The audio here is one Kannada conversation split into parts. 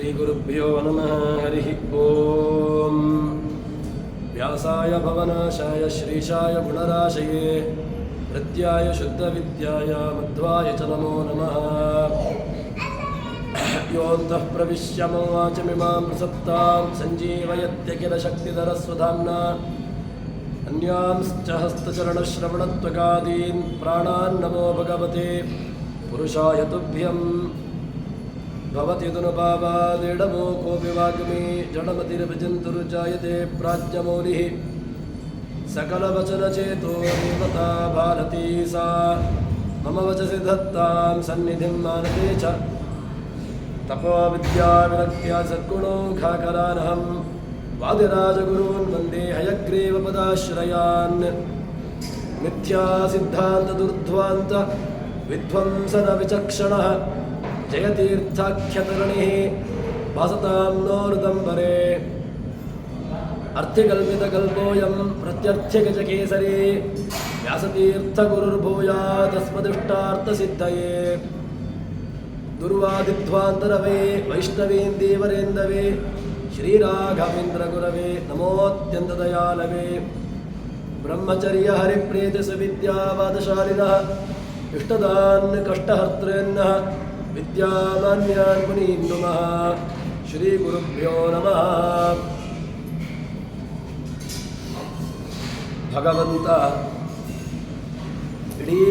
श्रीगुरुभ्यो नमः हरिः ओम् व्यासाय भवनाशाय श्रीशाय गुणराशये हृद्याय शुद्धविद्याय मध्वाय च नमो नमः। योऽन्तः प्रविश्य मम वाचमिमां प्रसप्तां सञ्जीवयत्यखिलशक्तिधरस्वधाम्ना अन्यांश्च हस्तचरणश्रवणत्वगादीन् प्राणान् नमो भगवते पुरुषाय तुभ्यं। भवति तनुभावादिडमो कोऽपि वाग्मी जडमतिर्भजन्तुर्जायते प्राज्ञमौलिः सकलवचनचेतो देवता भारती सा मम वचसि धत्तां सन्निधिं मानते च। तपोविद्याविरक्त्या सद्गुणौघाकरानहं वादिराजगुरून् वन्दे हयग्रीवपदाश्रयान्। मिथ्यासिद्धान्तदुर्ध्वान्त विध्वंसनविचक्षणः जयतीर्थाख्यतरणिः भासतां नो हृदम्बरे। अर्थिकल्पितकल्पोऽयं प्रत्यर्थ्यगजकेसरी व्यासतीर्थगुरुर्भूयादस्मदिष्टार्थसिद्धये। दुर्वादिध्वान्तरवे वैष्णवेन्दीवरेन्दवे श्रीराघवेन्द्रगुरवे नमोऽत्यन्तदयालवे। ब्रह्मचर्यहरिप्रीतिसुविद्यावादशालिनः इष्टदान् कष्टहर्तॄन्नः विद्यामान्यान् मुनीन् नुमः। श्रीगुरुभ्यो नमः। ಭಗವಂತ ಇಡೀ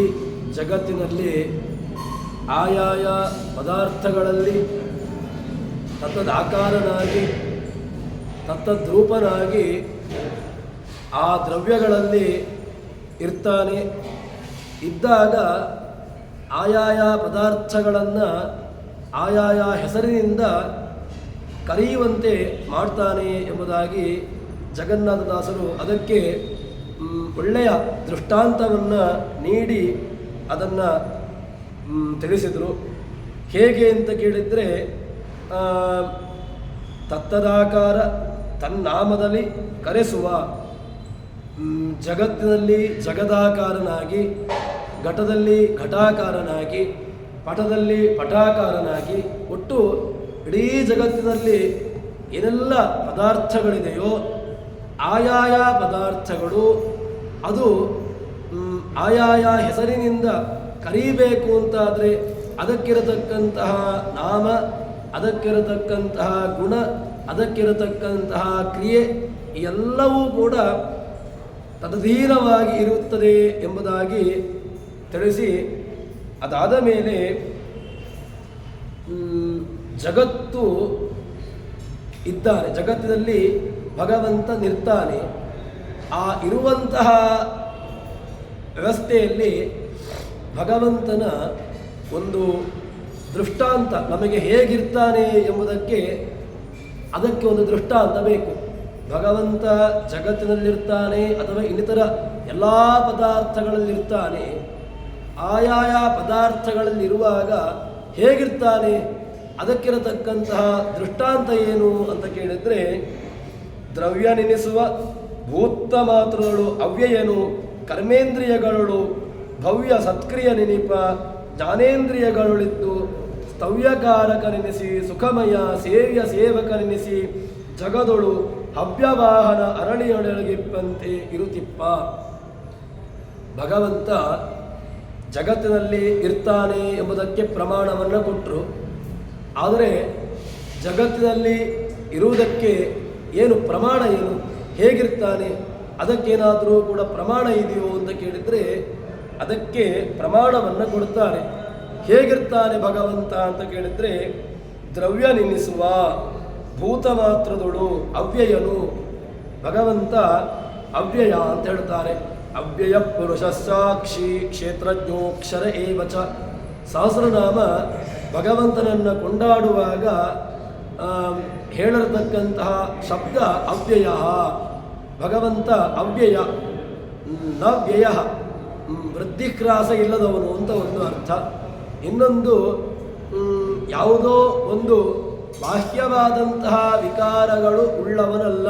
ಜಗತ್ತಿನಲ್ಲಿ ಆಯಾಯ ಪದಾರ್ಥಗಳಲ್ಲಿ ತತ್ತದಾಕಾರನಾಗಿ ತತ್ತದ್ರೂಪನಾಗಿ ಆ ದ್ರವ್ಯಗಳಲ್ಲಿ ಇರ್ತಾನೆ. ಇದ್ದಾಗ ಆಯಾಯ ಪದಾರ್ಥಗಳನ್ನು ಆಯಾಯ ಹೆಸರಿನಿಂದ ಕರೆಯುವಂತೆ ಮಾಡ್ತಾನೆ ಎಂಬುದಾಗಿ ಜಗನ್ನಾಥದಾಸರು ಅದಕ್ಕೆ ಒಳ್ಳೆಯ ದೃಷ್ಟಾಂತವನ್ನು ನೀಡಿ ಅದನ್ನು ತಿಳಿಸಿದರು. ಹೇಗೆ ಅಂತ ಕೇಳಿದರೆ, ತತ್ತದಾಕಾರ ತನ್ನಾಮದಲ್ಲಿ ಕರೆಸುವ, ಜಗತ್ತಿನಲ್ಲಿ ಜಗದಾಕಾರನಾಗಿ, ಘಟದಲ್ಲಿ ಘಟಾಕಾರನಾಗಿ, ಪಟದಲ್ಲಿ ಪಟಾಕಾರನಾಗಿ, ಒಟ್ಟು ಇಡೀ ಜಗತ್ತಿನಲ್ಲಿ ಏನೆಲ್ಲ ಪದಾರ್ಥಗಳಿದೆಯೋ ಆಯಾಯ ಪದಾರ್ಥಗಳು ಅದು ಆಯಾಯ ಹೆಸರಿನಿಂದ ಕರೀಬೇಕು ಅಂತಾದರೆ ಅದಕ್ಕಿರತಕ್ಕಂತಹ ನಾಮ, ಅದಕ್ಕಿರತಕ್ಕಂತಹ ಗುಣ, ಅದಕ್ಕಿರತಕ್ಕಂತಹ ಕ್ರಿಯೆ ಎಲ್ಲವೂ ಕೂಡ ತದಧೀನವಾಗಿ ಇರುತ್ತದೆ ಎಂಬುದಾಗಿ ತಿಳಿಸಿ, ಅದಾದ ಮೇಲೆ ಜಗತ್ತು ಇದ್ದಾನೆ, ಜಗತ್ತಿನಲ್ಲಿ ಭಗವಂತ ನಿರ್ತಾನೆ. ಆ ಇರುವಂತಹ ವ್ಯವಸ್ಥೆಯಲ್ಲಿ ಭಗವಂತನ ಒಂದು ದೃಷ್ಟಾಂತ ನಮಗೆ ಹೇಗಿರ್ತಾನೆ ಎಂಬುದಕ್ಕೆ ಅದಕ್ಕೆ ಒಂದು ದೃಷ್ಟಾಂತ ಬೇಕು. ಭಗವಂತ ಜಗತ್ತಿನಲ್ಲಿರ್ತಾನೆ ಅಥವಾ ಇನ್ನಿತರ ಎಲ್ಲ ಪದಾರ್ಥಗಳಲ್ಲಿರ್ತಾನೆ. ಆಯಾಯ ಪದಾರ್ಥಗಳಲ್ಲಿರುವಾಗ ಹೇಗಿರ್ತಾನೆ, ಅದಕ್ಕಿರತಕ್ಕಂತಹ ದೃಷ್ಟಾಂತ ಏನು ಅಂತ ಕೇಳಿದರೆ, ದ್ರವ್ಯ ನೆನೆಸುವ ಭೂತ ಮಾತೃಗಳು ಅವ್ಯಯನು, ಕರ್ಮೇಂದ್ರಿಯಗಳು ಭವ್ಯ ಸತ್ಕ್ರಿಯ ನೆನಪ, ಜ್ಞಾನೇಂದ್ರಿಯಗಳಿದ್ದು ಸ್ತವ್ಯಕಾರಕ ನೆನೆಸಿ, ಸುಖಮಯ ಸೇವ್ಯ ಸೇವಕ ನೆನೆಸಿ, ಜಗದೊಳು ಹವ್ಯವಾಹನ ಅರಳಿಯೊಳಗಿಪ್ಪಂತೆ ಇರುತ್ತಿಪ್ಪ. ಭಗವಂತ ಜಗತ್ತಿನಲ್ಲಿ ಇರ್ತಾನೆ ಎಂಬುದಕ್ಕೆ ಪ್ರಮಾಣವನ್ನು ಕೊಟ್ಟರು. ಆದರೆ ಜಗತ್ತಿನಲ್ಲಿ ಇರುವುದಕ್ಕೆ ಏನು ಪ್ರಮಾಣ, ಏನು ಹೇಗಿರ್ತಾನೆ, ಅದಕ್ಕೇನಾದರೂ ಕೂಡ ಪ್ರಮಾಣ ಇದೆಯೋ ಅಂತ ಕೇಳಿದರೆ ಅದಕ್ಕೆ ಪ್ರಮಾಣವನ್ನು ಕೊಡ್ತಾರೆ. ಹೇಗಿರ್ತಾನೆ ಭಗವಂತ ಅಂತ ಕೇಳಿದರೆ, ದ್ರವ್ಯ ನೆನೆಸುವ ಭೂತ ಮಾತ್ರದೊಳು ಅವ್ಯಯನು. ಭಗವಂತ ಅವ್ಯಯ ಅಂತ ಹೇಳ್ತಾರೆ. ಅವ್ಯಯ ಪುರುಷ ಸಾಕ್ಷಿ ಕ್ಷೇತ್ರಜ್ಞೋಕ್ಷರ ಏವಚ. ಸಹಸ್ರನಾಮ ಭಗವಂತನನ್ನು ಕೊಂಡಾಡುವಾಗ ಹೇಳಿರತಕ್ಕಂತಹ ಶಬ್ದ ಅವ್ಯಯ. ಭಗವಂತ ಅವ್ಯಯ, ನ ವ್ಯಯ, ವೃದ್ಧಿಕ್ರಾಸ ಇಲ್ಲದವನು ಅಂತ ಒಂದು ಅರ್ಥ. ಇನ್ನೊಂದು, ಯಾವುದೋ ಒಂದು ಬಾಹ್ಯವಾದಂತಹ ವಿಕಾರಗಳು ಉಳ್ಳವನಲ್ಲ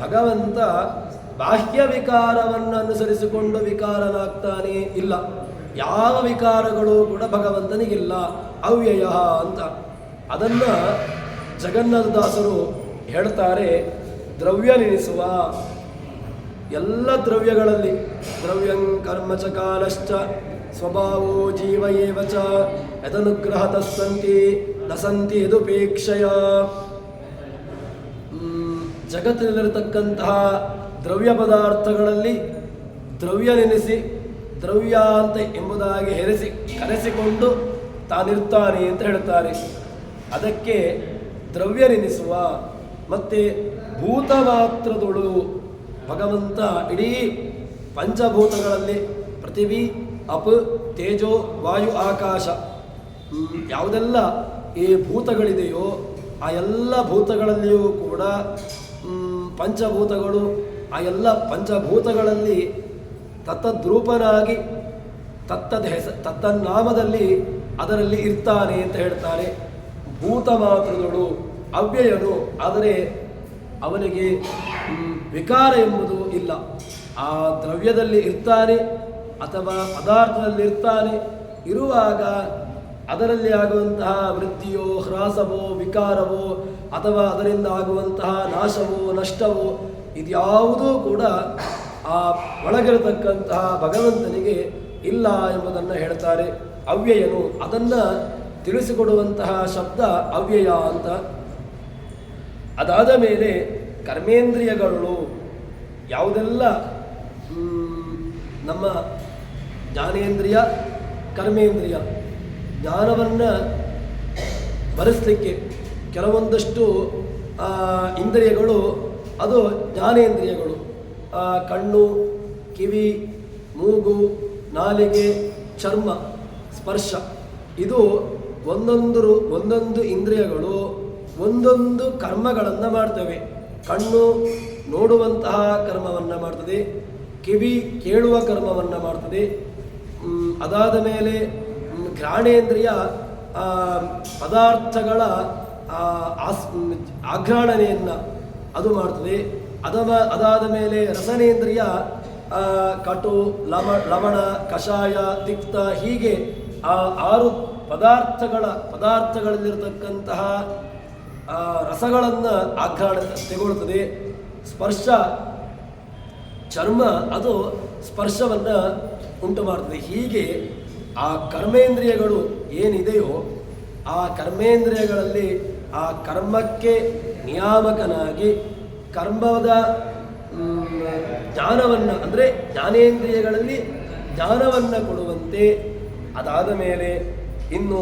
ಭಗವಂತ. ಬಾಹ್ಯ ವಿಕಾರವನ್ನು ಅನುಸರಿಸಿಕೊಂಡು ವಿಕಾರನಾಗ್ತಾನೆ ಇಲ್ಲ. ಯಾವ ವಿಕಾರಗಳು ಕೂಡ ಭಗವಂತನಿಗಿಲ್ಲ, ಅವ್ಯಯ ಅಂತ. ಅದನ್ನು ಜಗನ್ನಾಥದಾಸರು ಹೇಳ್ತಾರೆ, ದ್ರವ್ಯ ನೆನೆಸುವ ಎಲ್ಲ ದ್ರವ್ಯಗಳಲ್ಲಿ ದ್ರವ್ಯಂ ಕರ್ಮ ಚ ಕಾಲಶ್ಚ ಸ್ವಭಾವೋ ಜೀವ ಏವ ಚ ಯದನುಗ್ರಹತಃ ಸಂತಿ ನ ಸಂತಿ ಯದುಪೇಕ್ಷಯ. ಜಗತ್ತಿನಲ್ಲಿರತಕ್ಕಂತಹ ದ್ರವ್ಯ ಪದಾರ್ಥಗಳಲ್ಲಿ ದ್ರವ್ಯ ನೆನೆಸಿ ದ್ರವ್ಯ ಅಂತ ಎಂಬುದಾಗಿ ಕರೆಸಿಕೊಂಡು ತಾನಿರ್ತಾನೆ ಅಂತ ಹೇಳ್ತಾರೆ. ಅದಕ್ಕೆ ದ್ರವ್ಯ ನೆನೆಸುವ. ಮತ್ತು ಭೂತ ಮಾತ್ರದೊಳು ಭಗವಂತ ಇಡೀ ಪಂಚಭೂತಗಳಲ್ಲಿ ಪೃಥಿವಿ, ಅಪ್, ತೇಜೋ, ವಾಯು, ಆಕಾಶ ಯಾವುದೆಲ್ಲ ಈ ಭೂತಗಳಿದೆಯೋ ಆ ಎಲ್ಲ ಭೂತಗಳಲ್ಲಿಯೂ ಕೂಡ ಪಂಚಭೂತಗಳು, ಆ ಎಲ್ಲ ಪಂಚಭೂತಗಳಲ್ಲಿ ತತ್ತದ್ರೂಪನಾಗಿ ತತ್ತನ್ನಾಮದಲ್ಲಿ ಅದರಲ್ಲಿ ಇರ್ತಾನೆ ಅಂತ ಹೇಳ್ತಾರೆ. ಭೂತ ಮಾತ್ರದಳು ಅವ್ಯಯನು, ಆದರೆ ಅವನಿಗೆ ವಿಕಾರ ಎಂಬುದು ಇಲ್ಲ. ಆ ದ್ರವ್ಯದಲ್ಲಿ ಇರ್ತಾನೆ ಅಥವಾ ಪದಾರ್ಥದಲ್ಲಿ ಇರ್ತಾನೆ. ಇರುವಾಗ ಅದರಲ್ಲಿ ಆಗುವಂತಹ ವೃದ್ಧಿಯೋ ಹ್ರಾಸವೋ ವಿಕಾರವೋ ಅಥವಾ ಅದರಿಂದ ಆಗುವಂತಹ ನಾಶವೋ ನಷ್ಟವೋ ಇದ್ಯಾವುದೂ ಕೂಡ ಆ ಒಳಗಿರತಕ್ಕಂತಹ ಭಗವಂತನಿಗೆ ಇಲ್ಲ ಎಂಬುದನ್ನು ಹೇಳ್ತಾರೆ. ಅವ್ಯಯನು, ಅದನ್ನು ತಿಳಿಸಿಕೊಡುವಂತಹ ಶಬ್ದ ಅವ್ಯಯ ಅಂತ. ಅದಾದ ಮೇಲೆ ಕರ್ಮೇಂದ್ರಿಯಗಳು ಯಾವುದೆಲ್ಲ ನಮ್ಮ ಜ್ಞಾನೇಂದ್ರಿಯ, ಕರ್ಮೇಂದ್ರಿಯ, ಜ್ಞಾನವನ್ನು ಭರಿಸಲಿಕ್ಕೆ ಕೆಲವೊಂದಷ್ಟು ಇಂದ್ರಿಯಗಳು ಅದು ಜ್ಞಾನೇಂದ್ರಿಯಗಳು. ಕಣ್ಣು, ಕಿವಿ, ಮೂಗು, ನಾಲಿಗೆ, ಚರ್ಮ, ಸ್ಪರ್ಶ, ಇದು ಒಂದೊಂದು ಇಂದ್ರಿಯಗಳು ಒಂದೊಂದು ಕರ್ಮಗಳನ್ನು ಮಾಡ್ತವೆ. ಕಣ್ಣು ನೋಡುವಂತಹ ಕರ್ಮವನ್ನು ಮಾಡ್ತದೆ, ಕಿವಿ ಕೇಳುವ ಕರ್ಮವನ್ನು ಮಾಡ್ತದೆ. ಅದಾದ ಮೇಲೆ ಘ್ರಾಣೇಂದ್ರಿಯ ಪದಾರ್ಥಗಳ ಆಘ್ರಾಣನೆಯನ್ನು ಅದು ಮಾಡ್ತದೆ. ಅದಾದ ಮೇಲೆ ರಸನೇಂದ್ರಿಯ ಕಟು, ಲವಣ, ಕಷಾಯ, ತಿಕ್ತ, ಹೀಗೆ ಆ 6 ಪದಾರ್ಥಗಳಲ್ಲಿರತಕ್ಕಂತಹ ರಸಗಳನ್ನು ತೆಗೊಳ್ತದೆ. ಸ್ಪರ್ಶ, ಚರ್ಮ, ಅದು ಸ್ಪರ್ಶವನ್ನು ಉಂಟು ಮಾಡ್ತದೆ. ಹೀಗೆ ಆ ಕರ್ಮೇಂದ್ರಿಯಗಳು ಏನಿದೆಯೋ ಆ ಕರ್ಮೇಂದ್ರಿಯಗಳಲ್ಲಿ ಆ ಕರ್ಮಕ್ಕೆ ನಿಯಾಮಕನಾಗಿ ಕರ್ಮದ ಜ್ಞಾನವನ್ನು, ಅಂದರೆ ಜ್ಞಾನೇಂದ್ರಿಯಗಳಲ್ಲಿ ಜ್ಞಾನವನ್ನು ಕೊಡುವಂತೆ. ಅದಾದ ಮೇಲೆ ಇನ್ನು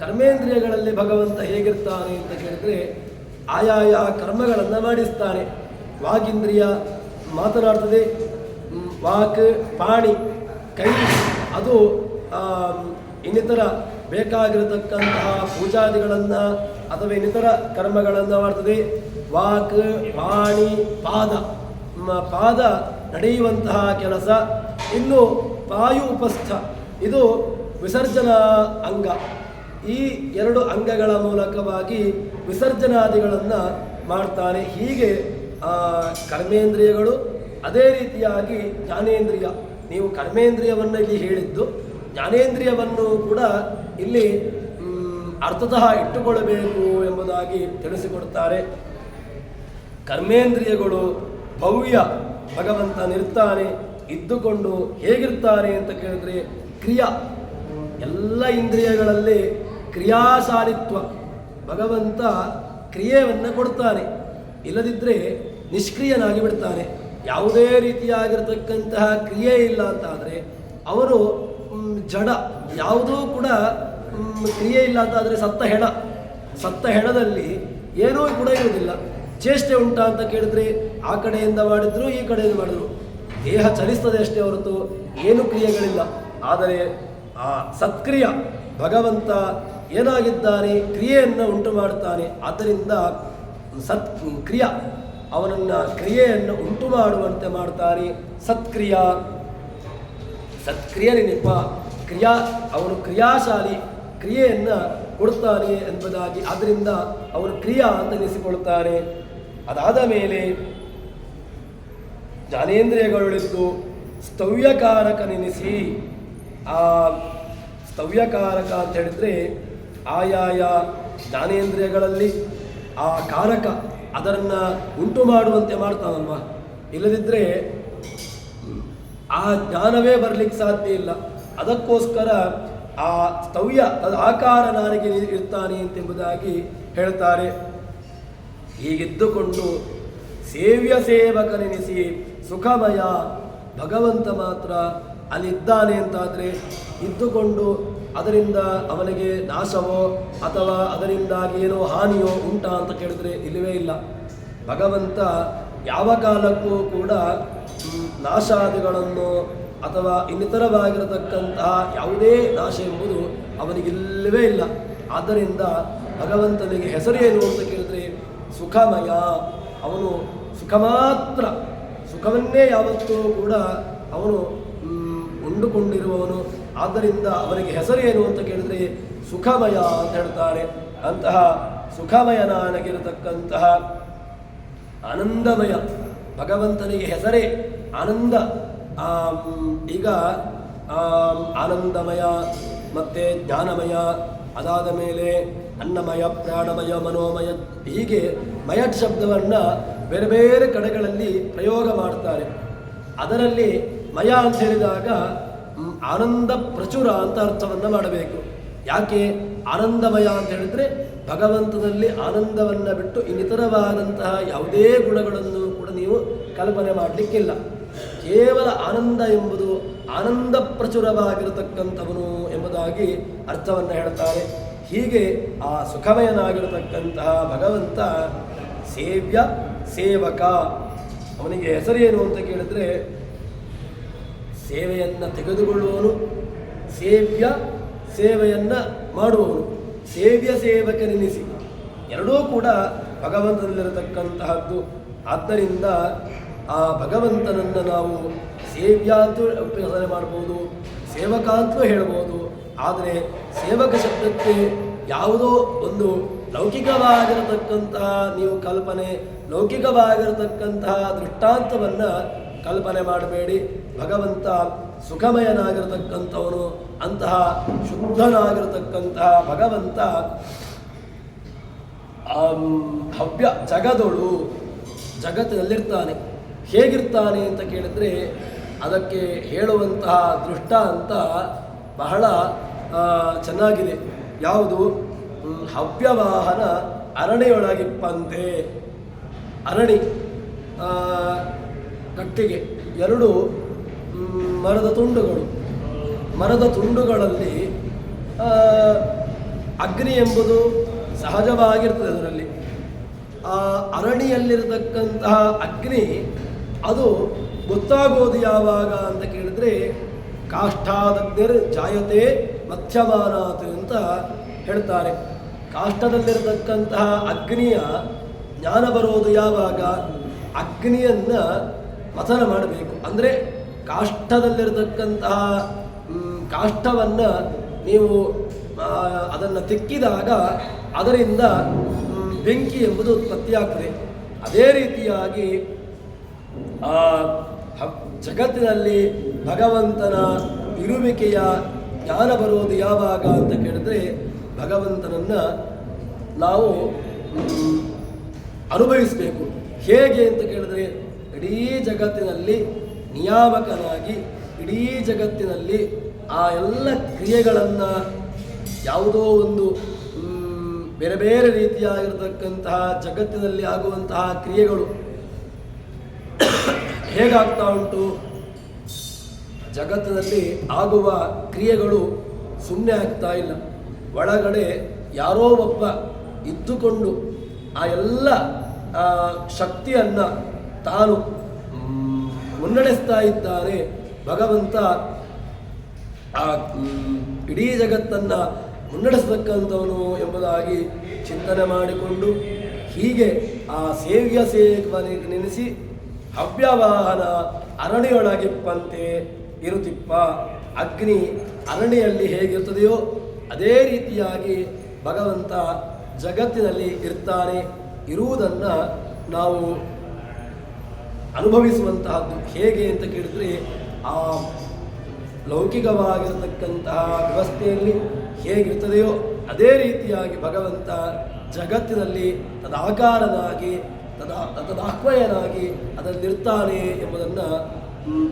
ಕರ್ಮೇಂದ್ರಿಯಗಳಲ್ಲಿ ಭಗವಂತ ಹೇಗಿರ್ತಾನೆ ಅಂತ ಕೇಳಿದರೆ ಆಯಾಯ ಕರ್ಮಗಳನ್ನು ಮಾಡಿಸ್ತಾನೆ. ವಾಗೀಂದ್ರಿಯ ಮಾತನಾಡ್ತದೆ, ವಾಕ್, ಪಾಣಿ, ಕೈ, ಅದು ಇನ್ನಿತರ ಬೇಕಾಗಿರತಕ್ಕಂತಹ ಪೂಜಾದಿಗಳನ್ನು ಅಥವಾ ಇನ್ನಿತರ ಕರ್ಮಗಳನ್ನು ಮಾಡ್ತದೆ. ವಾಕ್, ಪಾಣಿ, ಪಾದ ನಡೆಯುವಂತಹ ಕೆಲಸ. ಇನ್ನು ಪಾಯು ಉಪಸ್ಥ, ಇದು ವಿಸರ್ಜನಾ ಅಂಗ. ಈ 2 ಅಂಗಗಳ ಮೂಲಕವಾಗಿ ವಿಸರ್ಜನಾದಿಗಳನ್ನು ಮಾಡ್ತಾನೆ. ಹೀಗೆ ಕರ್ಮೇಂದ್ರಿಯಗಳು, ಅದೇ ರೀತಿಯಾಗಿ ಜ್ಞಾನೇಂದ್ರಿಯ. ನೀವು ಕರ್ಮೇಂದ್ರಿಯವನ್ನು ಇಲ್ಲಿ ಹೇಳಿದ್ದು, ಜ್ಞಾನೇಂದ್ರಿಯವನ್ನು ಕೂಡ ಇಲ್ಲಿ ಅರ್ಥತಃ ಇಟ್ಟುಕೊಳ್ಳಬೇಕು ಎಂಬುದಾಗಿ ತಿಳಿಸಿಕೊಡ್ತಾರೆ. ಕರ್ಮೇಂದ್ರಿಯಗಳು ಭವ್ಯ, ಭಗವಂತನಿರ್ತಾನೆ. ಇದ್ದುಕೊಂಡು ಹೇಗಿರ್ತಾನೆ ಅಂತ ಕೇಳಿದ್ರೆ ಕ್ರಿಯಾ, ಎಲ್ಲ ಇಂದ್ರಿಯಗಳಲ್ಲಿ ಕ್ರಿಯಾಶಾಲಿತ್ವ. ಭಗವಂತ ಕ್ರಿಯೆಯನ್ನು ಕೊಡ್ತಾನೆ, ಇಲ್ಲದಿದ್ದರೆ ನಿಷ್ಕ್ರಿಯನಾಗಿ ಬಿಡ್ತಾನೆ. ಯಾವುದೇ ರೀತಿಯಾಗಿರತಕ್ಕಂತಹ ಕ್ರಿಯೆ ಇಲ್ಲ ಅಂತಾದರೆ ಅವರು ಜಡ. ಯಾವುದೂ ಕೂಡ ಕ್ರಿಯೆ ಇಲ್ಲ ಅಂತಾದರೆ ಸತ್ತ ಹೆಣದಲ್ಲಿ ಏನೂ ಕೂಡ ಇರುವುದಿಲ್ಲ. ಚೇಷ್ಟೆ ಉಂಟಾ ಅಂತ ಕೇಳಿದ್ರೆ ಆ ಕಡೆಯಿಂದ ಮಾಡಿದ್ರು ಈ ಕಡೆಯಿಂದ ಮಾಡಿದ್ರು, ದೇಹ ಚಲಿಸ್ತದೆ ಅಷ್ಟೇ ಹೊರತು ಏನು ಕ್ರಿಯೆಗಳಿಲ್ಲ. ಆದರೆ ಆ ಸತ್ಕ್ರಿಯ ಭಗವಂತ ಏನಾಗಿದ್ದಾನೆ, ಕ್ರಿಯೆಯನ್ನು ಉಂಟು ಮಾಡ್ತಾನೆ. ಆದ್ದರಿಂದ ಸತ್ಕ್ರಿಯ, ಅವನನ್ನು ಕ್ರಿಯೆಯನ್ನು ಉಂಟು ಮಾಡುವಂತೆ ಮಾಡ್ತಾನೆ. ಸತ್ಕ್ರಿಯ ನೆನಪ ಕ್ರಿಯಾ, ಅವನು ಕ್ರಿಯಾಶಾಲಿ, ಕ್ರಿಯೆಯನ್ನು ಕೊಡ್ತಾನೆ ಎಂಬುದಾಗಿ. ಆದ್ದರಿಂದ ಅವನು ಕ್ರಿಯಾ ಅಂತ ಎನಿಸಿಕೊಳ್ತಾನೆ. ಅದಾದ ಮೇಲೆ ಜ್ಞಾನೇಂದ್ರಿಯಗಳಿದ್ದು ಸ್ತವ್ಯಕಾರಕ ನೆನೆಸಿ. ಆ ಸ್ತವ್ಯಕಾರಕ ಅಂತ ಹೇಳಿದರೆ ಆಯಾಯ ಜ್ಞಾನೇಂದ್ರಿಯಗಳಲ್ಲಿ ಆ ಕಾರಕ ಅದನ್ನು ಉಂಟು ಮಾಡುವಂತೆ ಮಾಡ್ತಾನಲ್ವ. ಇಲ್ಲದಿದ್ದರೆ ಆ ಜ್ಞಾನವೇ ಬರಲಿಕ್ಕೆ ಸಾಧ್ಯ ಇಲ್ಲ. ಅದಕ್ಕೋಸ್ಕರ ಆ ಸ್ತವ್ಯ ಆಕಾರ ನಾರಿಗೆ ಇರ್ತಾನೆ ಎಂಬುದಾಗಿ ಹೇಳ್ತಾರೆ. ಹೀಗಿದ್ದುಕೊಂಡು ಸೇವ್ಯ ಸೇವಕನೆನಿಸಿ ಸುಖಮಯ ಭಗವಂತ ಮಾತ್ರ ಅಲ್ಲಿದ್ದಾನೆ ಅಂತಾದರೆ ಇದ್ದುಕೊಂಡು ಅದರಿಂದ ಅವನಿಗೆ ನಾಶವೋ ಅಥವಾ ಅದರಿಂದಾಗಿ ಏನೋ ಹಾನಿಯೋ ಉಂಟಾ ಅಂತ ಕೇಳಿದ್ರೆ ಇಲ್ಲವೇ ಇಲ್ಲ. ಭಗವಂತ ಯಾವ ಕಾಲಕ್ಕೂ ಕೂಡ ನಾಶಾದಿಗಳನ್ನು ಅಥವಾ ಇನ್ನಿತರವಾಗಿರತಕ್ಕಂತಹ ಯಾವುದೇ ನಾಶ ಎಂಬುದು ಅವನಿಗಿಲ್ಲವೇ ಇಲ್ಲ. ಆದ್ದರಿಂದ ಭಗವಂತನಿಗೆ ಹೆಸರೇನು ಅಂತ ಕೇಳಿದ್ರೆ ಸುಖಮಯ. ಅವನು ಸುಖ ಮಾತ್ರ, ಸುಖವನ್ನೇ ಯಾವತ್ತೂ ಕೂಡ ಅವನು ಉಂಡುಕೊಂಡಿರುವವನು. ಆದ್ದರಿಂದ ಅವನಿಗೆ ಹೆಸರೇನು ಅಂತ ಕೇಳಿದರೆ ಸುಖಮಯ ಅಂತ ಹೇಳ್ತಾರೆ. ಅಂತಹ ಸುಖಮಯನಾಗಿರತಕ್ಕಂತಹ ಆನಂದಮಯ ಭಗವಂತನಿಗೆ ಹೆಸರೇ ಆನಂದ. ಈಗ ಆನಂದಮಯ ಮತ್ತು ಜ್ಞಾನಮಯ, ಅದಾದ ಮೇಲೆ ಅನ್ನಮಯ, ಪ್ರಾಣಮಯ, ಮನೋಮಯ, ಹೀಗೆ ಮಯ ಶಬ್ದವನ್ನು ಬೇರೆ ಬೇರೆ ಕಡೆಗಳಲ್ಲಿ ಪ್ರಯೋಗ ಮಾಡ್ತಾರೆ. ಅದರಲ್ಲಿ ಮಯ ಅಂತ ಹೇಳಿದಾಗ ಆನಂದ ಪ್ರಚುರ ಅಂತ ಅರ್ಥವನ್ನು ಮಾಡಬೇಕು. ಯಾಕೆ ಆನಂದಮಯ ಅಂತ ಹೇಳಿದರೆ ಭಗವಂತನಲ್ಲಿ ಆನಂದವನ್ನು ಬಿಟ್ಟು ಇನ್ನಿತರವಾದಂತಹ ಯಾವುದೇ ಗುಣಗಳನ್ನು ಕೂಡ ನೀವು ಕಲ್ಪನೆ ಮಾಡಲಿಕ್ಕಿಲ್ಲ. ಕೇವಲ ಆನಂದ ಎಂಬುದು ಆನಂದ ಪ್ರಚುರವಾಗಿರತಕ್ಕಂಥವನು ಎಂಬುದಾಗಿ ಅರ್ಥವನ್ನು ಹೇಳ್ತಾರೆ. ಹೀಗೆ ಆ ಸುಖಮಯನಾಗಿರತಕ್ಕಂತಹ ಭಗವಂತ ಸೇವ್ಯ ಸೇವಕ. ಅವನಿಗೆ ಹೆಸರೇನು ಅಂತ ಕೇಳಿದರೆ ಸೇವೆಯನ್ನು ತೆಗೆದುಕೊಳ್ಳುವವನು, ಸೇವ್ಯ ಸೇವೆಯನ್ನು ಮಾಡುವವನು, ಸೇವ್ಯ ಸೇವಕನೆನಿಸಿ ಎರಡೂ ಕೂಡ ಭಗವಂತನಲ್ಲಿರತಕ್ಕಂತಹದ್ದು. ಆದ್ದರಿಂದ ಆ ಭಗವಂತನನ್ನು ನಾವು ಸೇವ್ಯ ಅಂತೂ ಉಪಯೋಗ ಮಾಡ್ಬೋದು, ಸೇವಕ ಅಂತಲೂ ಹೇಳ್ಬೋದು. ಆದರೆ ಸೇವಕ ಶಬ್ದಕ್ಕೆ ಯಾವುದೋ ಒಂದು ಲೌಕಿಕವಾಗಿರತಕ್ಕಂತಹ ನೀವು ಕಲ್ಪನೆ, ಲೌಕಿಕವಾಗಿರತಕ್ಕಂತಹ ದೃಷ್ಟಾಂತವನ್ನು ಕಲ್ಪನೆ ಮಾಡಬೇಡಿ. ಭಗವಂತ ಸುಖಮಯನಾಗಿರತಕ್ಕಂಥವನು. ಅಂತಹ ಶುದ್ಧನಾಗಿರತಕ್ಕಂತಹ ಭಗವಂತ ಹವ್ಯ ಜಗದೊಳು ಜಗತ್ತಿನಲ್ಲಿರ್ತಾನೆ. ಹೇಗಿರ್ತಾನೆ ಅಂತ ಕೇಳಿದರೆ ಅದಕ್ಕೆ ಹೇಳುವಂತಹ ದೃಷ್ಟಾಂತ ಬಹಳ ಚೆನ್ನಾಗಿದೆ. ಯಾವುದು? ಹವ್ಯವಾಹನ ಅರಣಿಯೊಳಗಿಪ್ಪಂತೆ. ಅರಣಿ ಕಟ್ಟಿಗೆ, ಎರಡು ಮರದ ತುಂಡುಗಳು. ಮರದ ತುಂಡುಗಳಲ್ಲಿ ಅಗ್ನಿ ಎಂಬುದು ಸಹಜವಾಗಿರ್ತದೆ. ಅದರಲ್ಲಿ ಆ ಅರಣಿಯಲ್ಲಿರತಕ್ಕಂತಹ ಅಗ್ನಿ ಅದು ಗೊತ್ತಾಗೋದು ಯಾವಾಗ ಅಂತ ಕೇಳಿದರೆ ಕಾಷ್ಠಾದಗ್ನಿರ್ ಜಾಯತೆ ಮಧ್ಯಮಾನಾತ್ ಅಂತ ಹೇಳ್ತಾರೆ. ಕಾಷ್ಠದಲ್ಲಿರತಕ್ಕಂತಹ ಅಗ್ನಿಯ ಜ್ಞಾನ ಬರೋದು ಯಾವಾಗ? ಅಗ್ನಿಯನ್ನು ಮಥನ ಮಾಡಬೇಕು. ಅಂದರೆ ಕಾಷ್ಠದಲ್ಲಿರತಕ್ಕಂತಹ ಕಾಷ್ಠವನ್ನು ನೀವು ಅದನ್ನು ತಿಕ್ಕಿದಾಗ ಅದರಿಂದ ಬೆಂಕಿ ಎಂಬುದು ಉತ್ಪತ್ತಿಯಾಗ್ತದೆ. ಅದೇ ರೀತಿಯಾಗಿ ಜಗತ್ತಿನಲ್ಲಿ ಭಗವಂತನ ಇರುವಿಕೆಯ ಜ್ಞಾನ ಬರುವುದು ಯಾವಾಗ ಅಂತ ಕೇಳಿದ್ರೆ ಭಗವಂತನನ್ನು ನಾವು ಅನುಭವಿಸಬೇಕು. ಹೇಗೆ ಅಂತ ಕೇಳಿದ್ರೆ ಇಡೀ ಜಗತ್ತಿನಲ್ಲಿ ನಿಯಾಮಕನಾಗಿ, ಇಡೀ ಜಗತ್ತಿನಲ್ಲಿ ಆ ಎಲ್ಲ ಕ್ರಿಯೆಗಳನ್ನು ಯಾವುದೋ ಒಂದು ಬೇರೆ ಬೇರೆ ರೀತಿಯಾಗಿರತಕ್ಕಂತಹ ಜಗತ್ತಿನಲ್ಲಿ ಆಗುವಂತಹ ಕ್ರಿಯೆಗಳು ಹೇಗಾಗ್ತಾ ಉಂಟು? ಜಗತ್ತಿನಲ್ಲಿ ಆಗುವ ಕ್ರಿಯೆಗಳು ಸುಮ್ಮನೆ ಆಗ್ತಾ ಇಲ್ಲ. ಒಳಗಡೆ ಯಾರೋ ಒಬ್ಬ ಇದ್ದುಕೊಂಡು ಆ ಎಲ್ಲ ಶಕ್ತಿಯನ್ನು ತಾನು ಮುನ್ನಡೆಸ್ತಾ ಇದ್ದಾನೆ. ಭಗವಂತ ಆ ಇಡೀ ಜಗತ್ತನ್ನು ಮುನ್ನಡೆಸತಕ್ಕಂಥವನು ಎಂಬುದಾಗಿ ಚಿಂತನೆ ಮಾಡಿಕೊಂಡು ಹೀಗೆ ಆ ಸೇವ್ಯ ಸೇವಕನಿಗೆ ನೆನೆಸಿ ಹವ್ಯವಾಹನ ಅರಣಿಯೊಳಗಿಪ್ಪಂತೆ ಇರುತ್ತಿಪ್ಪ. ಅಗ್ನಿ ಅರಣಿಯಲ್ಲಿ ಹೇಗಿರ್ತದೆಯೋ ಅದೇ ರೀತಿಯಾಗಿ ಭಗವಂತ ಜಗತ್ತಿನಲ್ಲಿ ಇರ್ತಾನೆ. ಇರುವುದನ್ನು ನಾವು ಅನುಭವಿಸುವಂತಹದ್ದು ಹೇಗೆ ಅಂತ ಕೇಳಿದರೆ ಆ ಲೌಕಿಕವಾಗಿರತಕ್ಕಂತಹ ವ್ಯವಸ್ಥೆಯಲ್ಲಿ ಹೇಗಿರ್ತದೆಯೋ ಅದೇ ರೀತಿಯಾಗಿ ಭಗವಂತ ಜಗತ್ತಿನಲ್ಲಿ ತದಾಕಾರನಾಗಿ ತದಾಹ್ವಯನಾಗಿ ಅದರಲ್ಲಿರ್ತಾನೆ ಎಂಬುದನ್ನು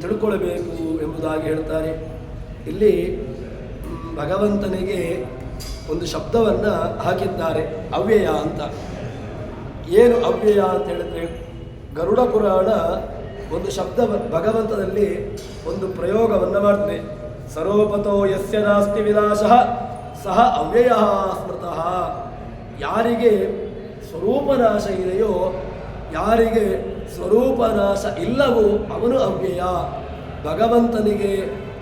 ತಿಳ್ಕೊಳ್ಬೇಕು ಎಂಬುದಾಗಿ ಹೇಳ್ತಾರೆ. ಇಲ್ಲಿ ಭಗವಂತನಿಗೆ ಒಂದು ಶಬ್ದವನ್ನು ಹಾಕಿದ್ದಾರೆ, ಅವ್ಯಯ ಅಂತ. ಏನು ಅವ್ಯಯ ಅಂತ ಹೇಳಿದ್ರೆ, ಗರುಡ ಪುರಾಣ ಒಂದು ಶಬ್ದ ಭಗವಂತನಲ್ಲಿ ಒಂದು ಪ್ರಯೋಗವನ್ನು ಮಾಡ್ತದೆ. ಸರೋಪತೋ ಯಸ್ಯ ನಾಸ್ತಿ ವಿನಾಶಃ ಸಹ ಅವ್ಯಯ ಸ್ಮೃತಃ. ಯಾರಿಗೆ ಸ್ವರೂಪನಾಶ ಇದೆಯೋ, ಯಾರಿಗೆ ಸ್ವರೂಪನಾಶ ಇಲ್ಲವೋ ಅವನು ಅವ್ಯಯ. ಭಗವಂತನಿಗೆ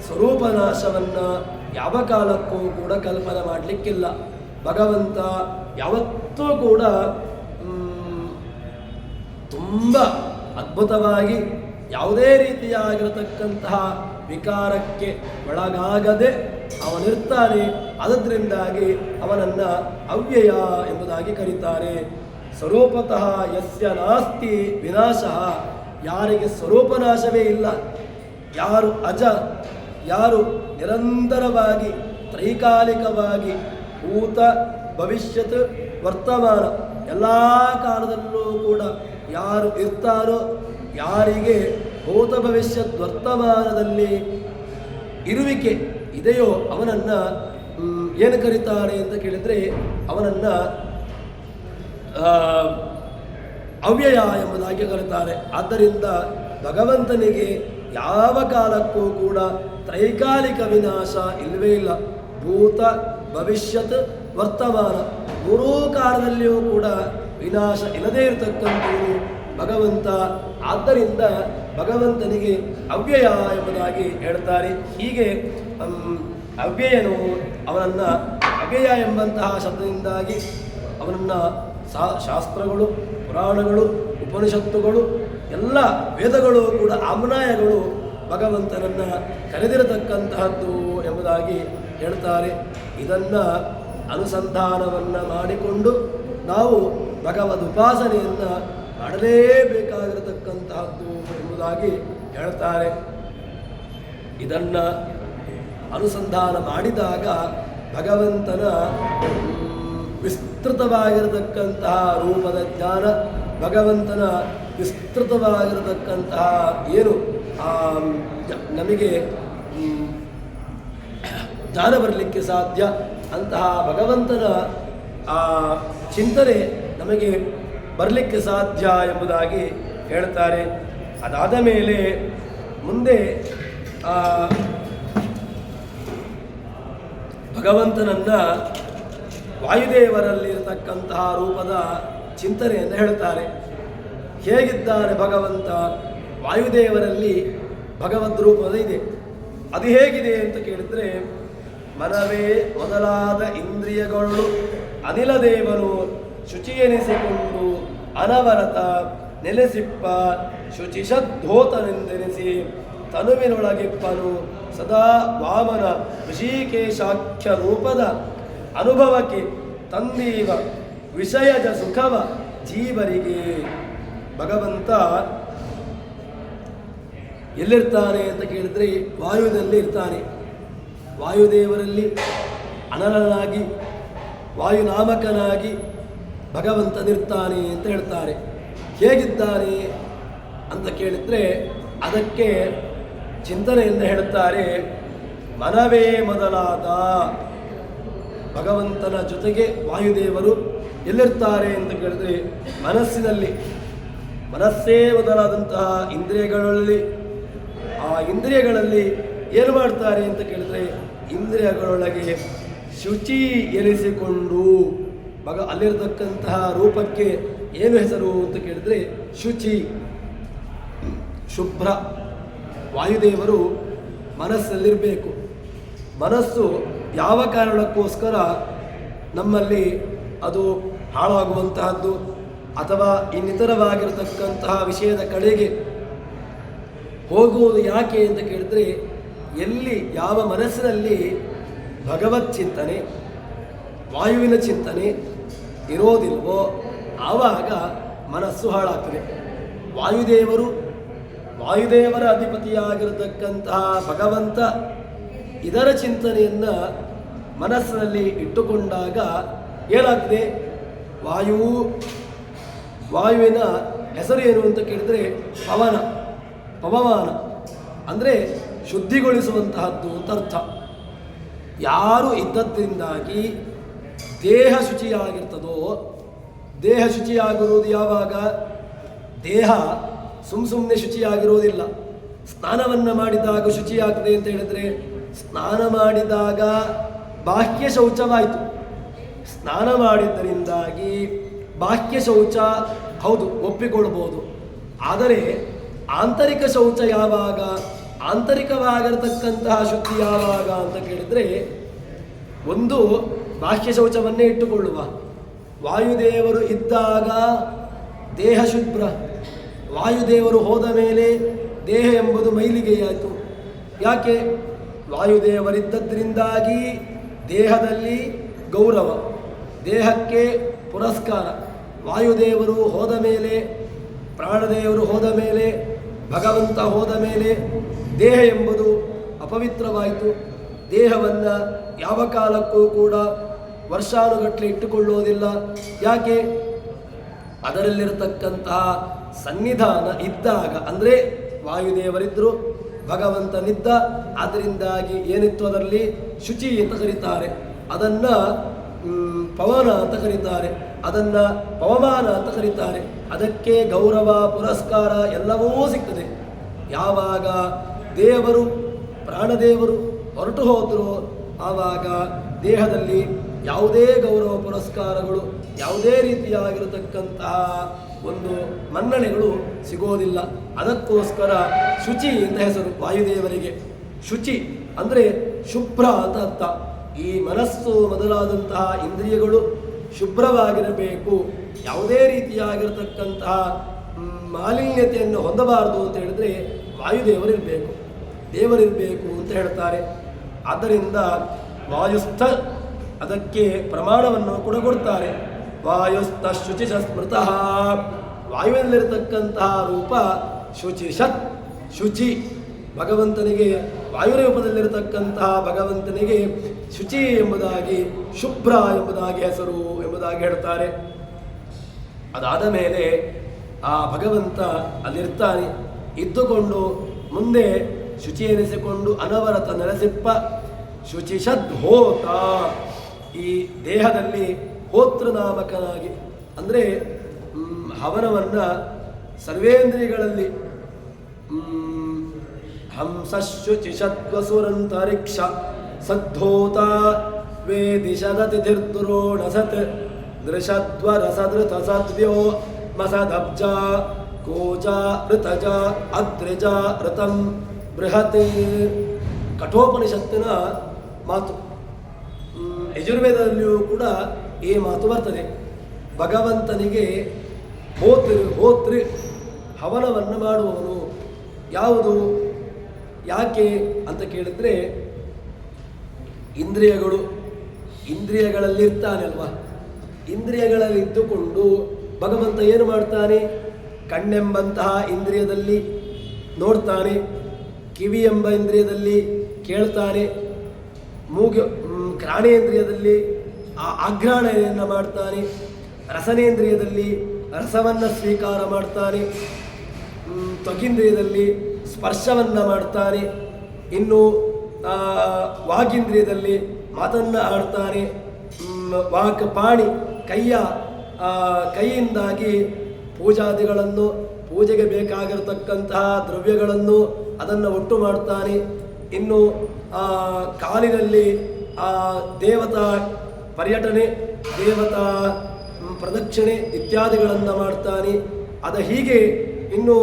ಸ್ವರೂಪನಾಶವನ್ನು ಯಾವ ಕಾಲಕ್ಕೂ ಕೂಡ ಕಲ್ಪನೆ ಮಾಡಲಿಕ್ಕಿಲ್ಲ. ಭಗವಂತ ಯಾವತ್ತೂ ಕೂಡ ತುಂಬ ಅದ್ಭುತವಾಗಿ ಯಾವುದೇ ರೀತಿಯಾಗಿರತಕ್ಕಂತಹ ವಿಕಾರಕ್ಕೆ ಒಳಗಾಗದೆ ಅವನಿರ್ತಾನೆ. ಅದರಿಂದಾಗಿ ಅವನನ್ನು ಅವ್ಯಯ ಎಂಬುದಾಗಿ ಕರೀತಾರೆ. ಸ್ವರೂಪತಃ ಯಸ್ಯ ನಾಸ್ತಿ ವಿನಾಶಃ. ಯಾರಿಗೆ ಸ್ವರೂಪನಾಶವೇ ಇಲ್ಲ, ಯಾರು ಅಜ, ಯಾರು ನಿರಂತರವಾಗಿ ತ್ರೈಕಾಲಿಕವಾಗಿ ಭೂತ ಭವಿಷ್ಯತ್ ವರ್ತಮಾನ ಎಲ್ಲ ಕಾಲದಲ್ಲೂ ಕೂಡ ಯಾರು ಇರ್ತಾರೋ, ಯಾರಿಗೆ ಭೂತ ಭವಿಷ್ಯತ್ ವರ್ತಮಾನದಲ್ಲಿ ಇರುವಿಕೆ ಇದೆಯೋ ಅವನನ್ನು ಏನು ಕರೀತಾರೆ ಅಂತ ಕೇಳಿದರೆ ಅವನನ್ನು ಅವ್ಯಯ ಎಂಬುದಾಗಿ ಕರೀತಾರೆ. ಆದ್ದರಿಂದ ಭಗವಂತನಿಗೆ ಯಾವ ಕಾಲಕ್ಕೂ ಕೂಡ ತ್ರೈಕಾಲಿಕ ವಿನಾಶ ಇಲ್ಲವೇ ಇಲ್ಲ. ಭೂತ ಭವಿಷ್ಯತ್ ವರ್ತಮಾನ ಮೂರೂ ಕಾಲದಲ್ಲಿಯೂ ಕೂಡ ವಿನಾಶ ಇಲ್ಲದೇ ಇರತಕ್ಕಂಥದ್ದು ಭಗವಂತ. ಆದ್ದರಿಂದ ಭಗವಂತನಿಗೆ ಅವ್ಯಯ ಎಂಬುದಾಗಿ ಹೇಳ್ತಾರೆ. ಹೀಗೆ ಅವ್ಯಯನು ಅವನನ್ನು ಅವ್ಯಯ ಎಂಬಂತಹ ಶಬ್ದದಿಂದಾಗಿ ಅವನನ್ನು ಶಾಸ್ತ್ರಗಳು, ಪುರಾಣಗಳು, ಉಪನಿಷತ್ತುಗಳು, ಎಲ್ಲ ವೇದಗಳು ಕೂಡ ಆಮ್ನಾಯಗಳು ಭಗವಂತನನ್ನು ಕರೆದಿರತಕ್ಕಂತಹದ್ದು ಎಂಬುದಾಗಿ ಹೇಳ್ತಾರೆ. ಇದನ್ನು ಅನುಸಂಧಾನವನ್ನು ಮಾಡಿಕೊಂಡು ನಾವು ಭಗವದ್ ಉಪಾಸನೆಯನ್ನು ಮಾಡಲೇಬೇಕಾಗಿರತಕ್ಕಂತಹದ್ದು ಎಂಬುದಾಗಿ ಹೇಳ್ತಾರೆ. ಇದನ್ನು ಅನುಸಂಧಾನ ಮಾಡಿದಾಗ ಭಗವಂತನ ವಿಸ್ತೃತವಾಗಿರತಕ್ಕಂತಹ ರೂಪದ ಜ್ಞಾನ, ಭಗವಂತನ ವಿಸ್ತೃತವಾಗಿರತಕ್ಕಂತಹ ಏನು ನಮಗೆ ಜ್ಞಾನ ಬರಲಿಕ್ಕೆ ಸಾಧ್ಯ ಅಂತಹ ಭಗವಂತನ ಚಿಂತನೆ ನಮಗೆ ಬರಲಿಕ್ಕೆ ಸಾಧ್ಯ ಎಂಬುದಾಗಿ ಹೇಳ್ತಾರೆ. ಅದಾದ ಮೇಲೆ ಮುಂದೆ ಭಗವಂತನನ್ನು ವಾಯುದೇವರಲ್ಲಿರತಕ್ಕಂತಹ ರೂಪದ ಚಿಂತನೆಯನ್ನು ಹೇಳ್ತಾರೆ. ಹೇಗಿದ್ದಾರೆ ಭಗವಂತ? ವಾಯುದೇವರಲ್ಲಿ ಭಗವದ್ ರೂಪದ ಇದೆ. ಅದು ಹೇಗಿದೆ ಅಂತ ಕೇಳಿದರೆ, ಮನವೇ ಮೊದಲಾದ ಇಂದ್ರಿಯಗಳು ಅನಿಲ ದೇವನು ಶುಚಿ ಎನಿಸಿಕೊಂಡು ಅನವರತ ನೆಲೆಸಿಪ್ಪ ಶುಚಿಷದ್ಧೋತನೆಂದೆನಿಸಿ ತನುವಿನೊಳಗಿಪ್ಪನು ಸದಾ ವಾಮನ ಋಷಿಕೇಶಾಖ್ಯ ರೂಪದ ಅನುಭವಕ್ಕೆ ತಂದೀವ ವಿಷಯಜ ಸುಖವ ಜೀವರಿಗೆ. ಭಗವಂತ ಎಲ್ಲಿರ್ತಾನೆ ಅಂತ ಕೇಳಿದರೆ ವಾಯುದಲ್ಲಿ ಇರ್ತಾನೆ. ವಾಯುದೇವರಲ್ಲಿ ಅನಲನಾಗಿ ವಾಯುನಾಮಕನಾಗಿ ಭಗವಂತನಿರ್ತಾನೆ ಅಂತ ಹೇಳ್ತಾರೆ. ಹೇಗಿದ್ದಾನೆ ಅಂತ ಕೇಳಿದರೆ ಅದಕ್ಕೆ ಚಿಂತನೆಯಿಂದ ಹೇಳ್ತಾರೆ, ಮನವೇ ಮೊದಲಾದ ಭಗವಂತನ ಜೊತೆಗೆ ವಾಯುದೇವರು ಎಲ್ಲಿರ್ತಾರೆ ಅಂತ ಕೇಳಿದರೆ ಮನಸ್ಸಿನಲ್ಲಿ. ಮನಸ್ಸೇ ಮೊದಲಾದಂತಹ ಇಂದ್ರಿಯಗಳಲ್ಲಿ, ಆ ಇಂದ್ರಿಯಗಳಲ್ಲಿ ಏನು ಮಾಡ್ತಾರೆ ಅಂತ ಕೇಳಿದರೆ ಇಂದ್ರಿಯಗಳೊಳಗೆ ಶುಚಿ ಎನಿಸಿಕೊಂಡು ಅಲ್ಲಿರತಕ್ಕಂತಹ ರೂಪಕ್ಕೆ ಏನು ಹೆಸರು ಅಂತ ಕೇಳಿದರೆ ಶುಚಿ, ಶುಭ್ರ. ವಾಯುದೇವರು ಮನಸ್ಸಲ್ಲಿರಬೇಕು. ಮನಸ್ಸು ಯಾವ ಕಾರಣಕ್ಕೋಸ್ಕರ ನಮ್ಮಲ್ಲಿ ಅದು ಹಾಳಾಗುವಂತಹದ್ದು ಅಥವಾ ಇನ್ನಿತರವಾಗಿರತಕ್ಕಂತಹ ವಿಷಯದ ಕಡೆಗೆ ಹೋಗುವುದು ಯಾಕೆ ಅಂತ ಕೇಳಿದರೆ, ಎಲ್ಲಿ ಯಾವ ಮನಸ್ಸಿನಲ್ಲಿ ಭಗವತ್ ಚಿಂತನೆ, ವಾಯುವಿನ ಚಿಂತನೆ ಇರೋದಿಲ್ವೋ ಆವಾಗ ಮನಸ್ಸು ಹಾಳಾಗ್ತದೆ. ವಾಯುದೇವರ ಅಧಿಪತಿಯಾಗಿರತಕ್ಕಂತಹ ಭಗವಂತ ಇದರ ಚಿಂತನೆಯನ್ನು ಮನಸ್ಸಿನಲ್ಲಿ ಇಟ್ಟುಕೊಂಡಾಗ ಏನಾಗ್ತದೆ? ವಾಯುವಿನ ಹೆಸರು ಏನು ಅಂತ ಕೇಳಿದರೆ ಪವಮಾನ ಅಂದರೆ ಶುದ್ಧಿಗೊಳಿಸುವಂತಹದ್ದು ಅಂತ ಅರ್ಥ. ಯಾರು ಇದ್ದದ್ರಿಂದಾಗಿ ದೇಹ ಶುಚಿಯಾಗಿರ್ತದೋ, ದೇಹ ಶುಚಿಯಾಗಿರುವುದು ಯಾವಾಗ? ದೇಹ ಸುಮ್ಮನೆ ಶುಚಿಯಾಗಿರೋದಿಲ್ಲ. ಸ್ನಾನವನ್ನು ಮಾಡಿದಾಗ ಶುಚಿಯಾಗ್ತದೆ ಅಂತ ಹೇಳಿದರೆ, ಸ್ನಾನ ಮಾಡಿದಾಗ ಬಾಹ್ಯ ಶೌಚವಾಯಿತು. ಸ್ನಾನ ಮಾಡಿದ್ದರಿಂದಾಗಿ ಬಾಹ್ಯ ಶೌಚ ಹೌದು ಒಪ್ಪಿಕೊಳ್ಬೋದು. ಆದರೆ ಆಂತರಿಕ ಶೌಚ ಯಾವಾಗ? ಆಂತರಿಕವಾಗಿರತಕ್ಕಂತಹ ಶುದ್ಧಿ ಯಾವಾಗ ಅಂತ ಕೇಳಿದರೆ, ಒಂದು ಬಾಹ್ಯ ಶೌಚವನ್ನೇ ಇಟ್ಟುಕೊಳ್ಳುವ. ವಾಯುದೇವರು ಇದ್ದಾಗ ದೇಹ ಶುಭ್ರ, ವಾಯುದೇವರು ಹೋದ ಮೇಲೆ ದೇಹ ಎಂಬುದು ಮೈಲಿಗೆಯಾಯಿತು. ಯಾಕೆ? ವಾಯುದೇವರಿದ್ದದ್ರಿಂದಾಗಿ ದೇಹದಲ್ಲಿ ಗೌರವ, ದೇಹಕ್ಕೆ ಪುರಸ್ಕಾರ. ವಾಯುದೇವರು ಹೋದ ಮೇಲೆ, ಪ್ರಾಣದೇವರು ಹೋದ ಮೇಲೆ, ಭಗವಂತ ಹೋದ ಮೇಲೆ ದೇಹ ಎಂಬುದು ಅಪವಿತ್ರವಾಯಿತು. ದೇಹವನ್ನು ಯಾವ ಕಾಲಕ್ಕೂ ಕೂಡ ವರ್ಷಾನುಗಟ್ಟಲೆ ಇಟ್ಟುಕೊಳ್ಳುವುದಿಲ್ಲ. ಯಾಕೆ? ಅದರಲ್ಲಿರತಕ್ಕಂತಹ ಸನ್ನಿಧಾನ ಇದ್ದಾಗ, ಅಂದರೆ ವಾಯುದೇವರಿದ್ದರು, ಭಗವಂತನಿದ್ದ, ಅದರಿಂದಾಗಿ ಏನಿತ್ತು ಅದರಲ್ಲಿ ಶುಚಿ ಅಂತ ಕರೀತಾರೆ. ಅದನ್ನು ಪವನ ಅಂತ ಕರೀತಾರೆ, ಅದನ್ನು ಪವಮಾನ ಅಂತ ಕರೀತಾರೆ. ಅದಕ್ಕೆ ಗೌರವ, ಪುರಸ್ಕಾರ ಎಲ್ಲವೂ ಸಿಗ್ತದೆ. ಯಾವಾಗ ದೇವರು, ಪ್ರಾಣದೇವರು ಹೊರಟು ಹೋದರು, ಆವಾಗ ದೇಹದಲ್ಲಿ ಯಾವುದೇ ಗೌರವ ಪುರಸ್ಕಾರಗಳು, ಯಾವುದೇ ರೀತಿಯಾಗಿರತಕ್ಕಂತಹ ಒಂದು ಮನ್ನಣೆಗಳು ಸಿಗೋದಿಲ್ಲ. ಅದಕ್ಕೋಸ್ಕರ ಶುಚಿ ಅಂತ ಹೆಸರು ವಾಯುದೇವರಿಗೆ. ಶುಚಿ ಅಂದರೆ ಶುಭ್ರ ಅಂತ ಅರ್ಥ. ಈ ಮನಸ್ಸು ಮೊದಲಾದಂತಹ ಇಂದ್ರಿಯಗಳು ಶುಭ್ರವಾಗಿರಬೇಕು, ಯಾವುದೇ ರೀತಿಯಾಗಿರತಕ್ಕಂತಹ ಮಾಲಿನ್ಯತೆಯನ್ನು ಹೊಂದಬಾರದು ಅಂತ ಹೇಳಿದರೆ ವಾಯುದೇವರಿರಬೇಕು, ದೇವರಿರಬೇಕು ಅಂತ ಹೇಳ್ತಾರೆ. ಆದ್ದರಿಂದ ವಾಯುಸ್ಥ ಅದಕ್ಕೆ ಪ್ರಮಾಣವನ್ನು ಕೂಡ ಕೊಡ್ತಾರೆ. ವಾಯುಸ್ಥ ಶುಚಿಷ ಸ್ಮೃತಃ, ವಾಯುವಿನಲ್ಲಿರತಕ್ಕಂತಹ ರೂಪ ಶುಚಿಷತ್, ಶುಚಿ. ಭಗವಂತನಿಗೆ ವಾಯುರೂಪದಲ್ಲಿರತಕ್ಕಂತಹ ಭಗವಂತನಿಗೆ ಶುಚಿ ಎಂಬುದಾಗಿ, ಶುಭ್ರ ಎಂಬುದಾಗಿ ಹೆಸರು ಎಂಬುದಾಗಿ ಹೇಳ್ತಾರೆ. ಅದಾದ ಮೇಲೆ ಆ ಭಗವಂತ ಅಲ್ಲಿರ್ತಾನೆ, ಇದ್ದುಕೊಂಡು ಮುಂದೆ ಶುಚಿ ಎನಿಸಿಕೊಂಡು ಅನವರತ ನೆಲೆಸಿಪ್ಪ. ಶುಚಿಷದ್ ಹೋತ, ಈ ದೇಹದಲ್ಲಿ ಹೋತೃನಾಮಕನಾಗಿ, ಅಂದರೆ ಹವನವನ್ನು ಸರ್ವೇಂದ್ರಿಯಗಳಲ್ಲಿ ಹಂಸಶುಚಿಷದ್ವಸುರಂತರಿಕ್ಷ ಸದ್ಧೋತ ವೇದಿಶದತಿಥಿರ್ದುರೋಣಸತ್ ದೃಶದ್ವರಸದೃತ ಸದ್ವ್ಯೋ ಮಸದಬ್ಜ ಕೋಜ ಋತಜ ಅದ್ರಿಜ ಋತಂ ಬೃಹತ್. ಕಠೋಪನಿಷತ್ತಿನ ಮಾತು. ಯಜುರ್ವೇದದಲ್ಲಿಯೂ ಕೂಡ ಈ ಮಾತು ಬರ್ತದೆ. ಭಗವಂತನಿಗೆ ಹೋತೃ ಹವನವನ್ನು ಮಾಡುವವನು. ಯಾವುದು? ಯಾಕೆ ಅಂತ ಕೇಳಿದರೆ, ಇಂದ್ರಿಯಗಳಲ್ಲಿರ್ತಾನೆ ಅಲ್ವಾ, ಇಂದ್ರಿಯಗಳಲ್ಲಿದ್ದುಕೊಂಡು ಭಗವಂತ ಏನು ಮಾಡ್ತಾನೆ? ಕಣ್ಣೆಂಬಂತಹ ಇಂದ್ರಿಯದಲ್ಲಿ ನೋಡ್ತಾನೆ, ಕಿವಿ ಎಂಬ ಇಂದ್ರಿಯದಲ್ಲಿ ಕೇಳ್ತಾನೆ, ಘ್ರಾಣೇಂದ್ರಿಯದಲ್ಲಿ ಆಘ್ರಾಣೆಯನ್ನು ಮಾಡ್ತಾನೆ, ರಸನೇಂದ್ರಿಯದಲ್ಲಿ ರಸವನ್ನು ಸ್ವೀಕಾರ ಮಾಡ್ತಾನೆ, ತ್ವಗೀಂದ್ರಿಯದಲ್ಲಿ ಸ್ಪರ್ಶವನ್ನು ಮಾಡ್ತಾನೆ, ಇನ್ನು ವಾಗೀಂದ್ರಿಯದಲ್ಲಿ ಮಾತನ್ನು ಆಡ್ತಾನೆ, ವಾಕ್ ಪಾಣಿ ಕೈಯಿಂದಾಗಿ ಪೂಜಾದಿಗಳನ್ನು, ಪೂಜೆಗೆ ಬೇಕಾಗಿರತಕ್ಕಂತಹ ದ್ರವ್ಯಗಳನ್ನು ಅದನ್ನು ಒಟ್ಟು ಮಾಡ್ತಾನೆ. ಇನ್ನು ಕಾಲಿನಲ್ಲಿ ದೇವತಾ ಪರ್ಯಟನೆ, ದೇವತಾ ಪ್ರದಕ್ಷಿಣೆ ಇತ್ಯಾದಿಗಳನ್ನು ಮಾಡ್ತಾನೆ. ಹೀಗೆ ಇನ್ನು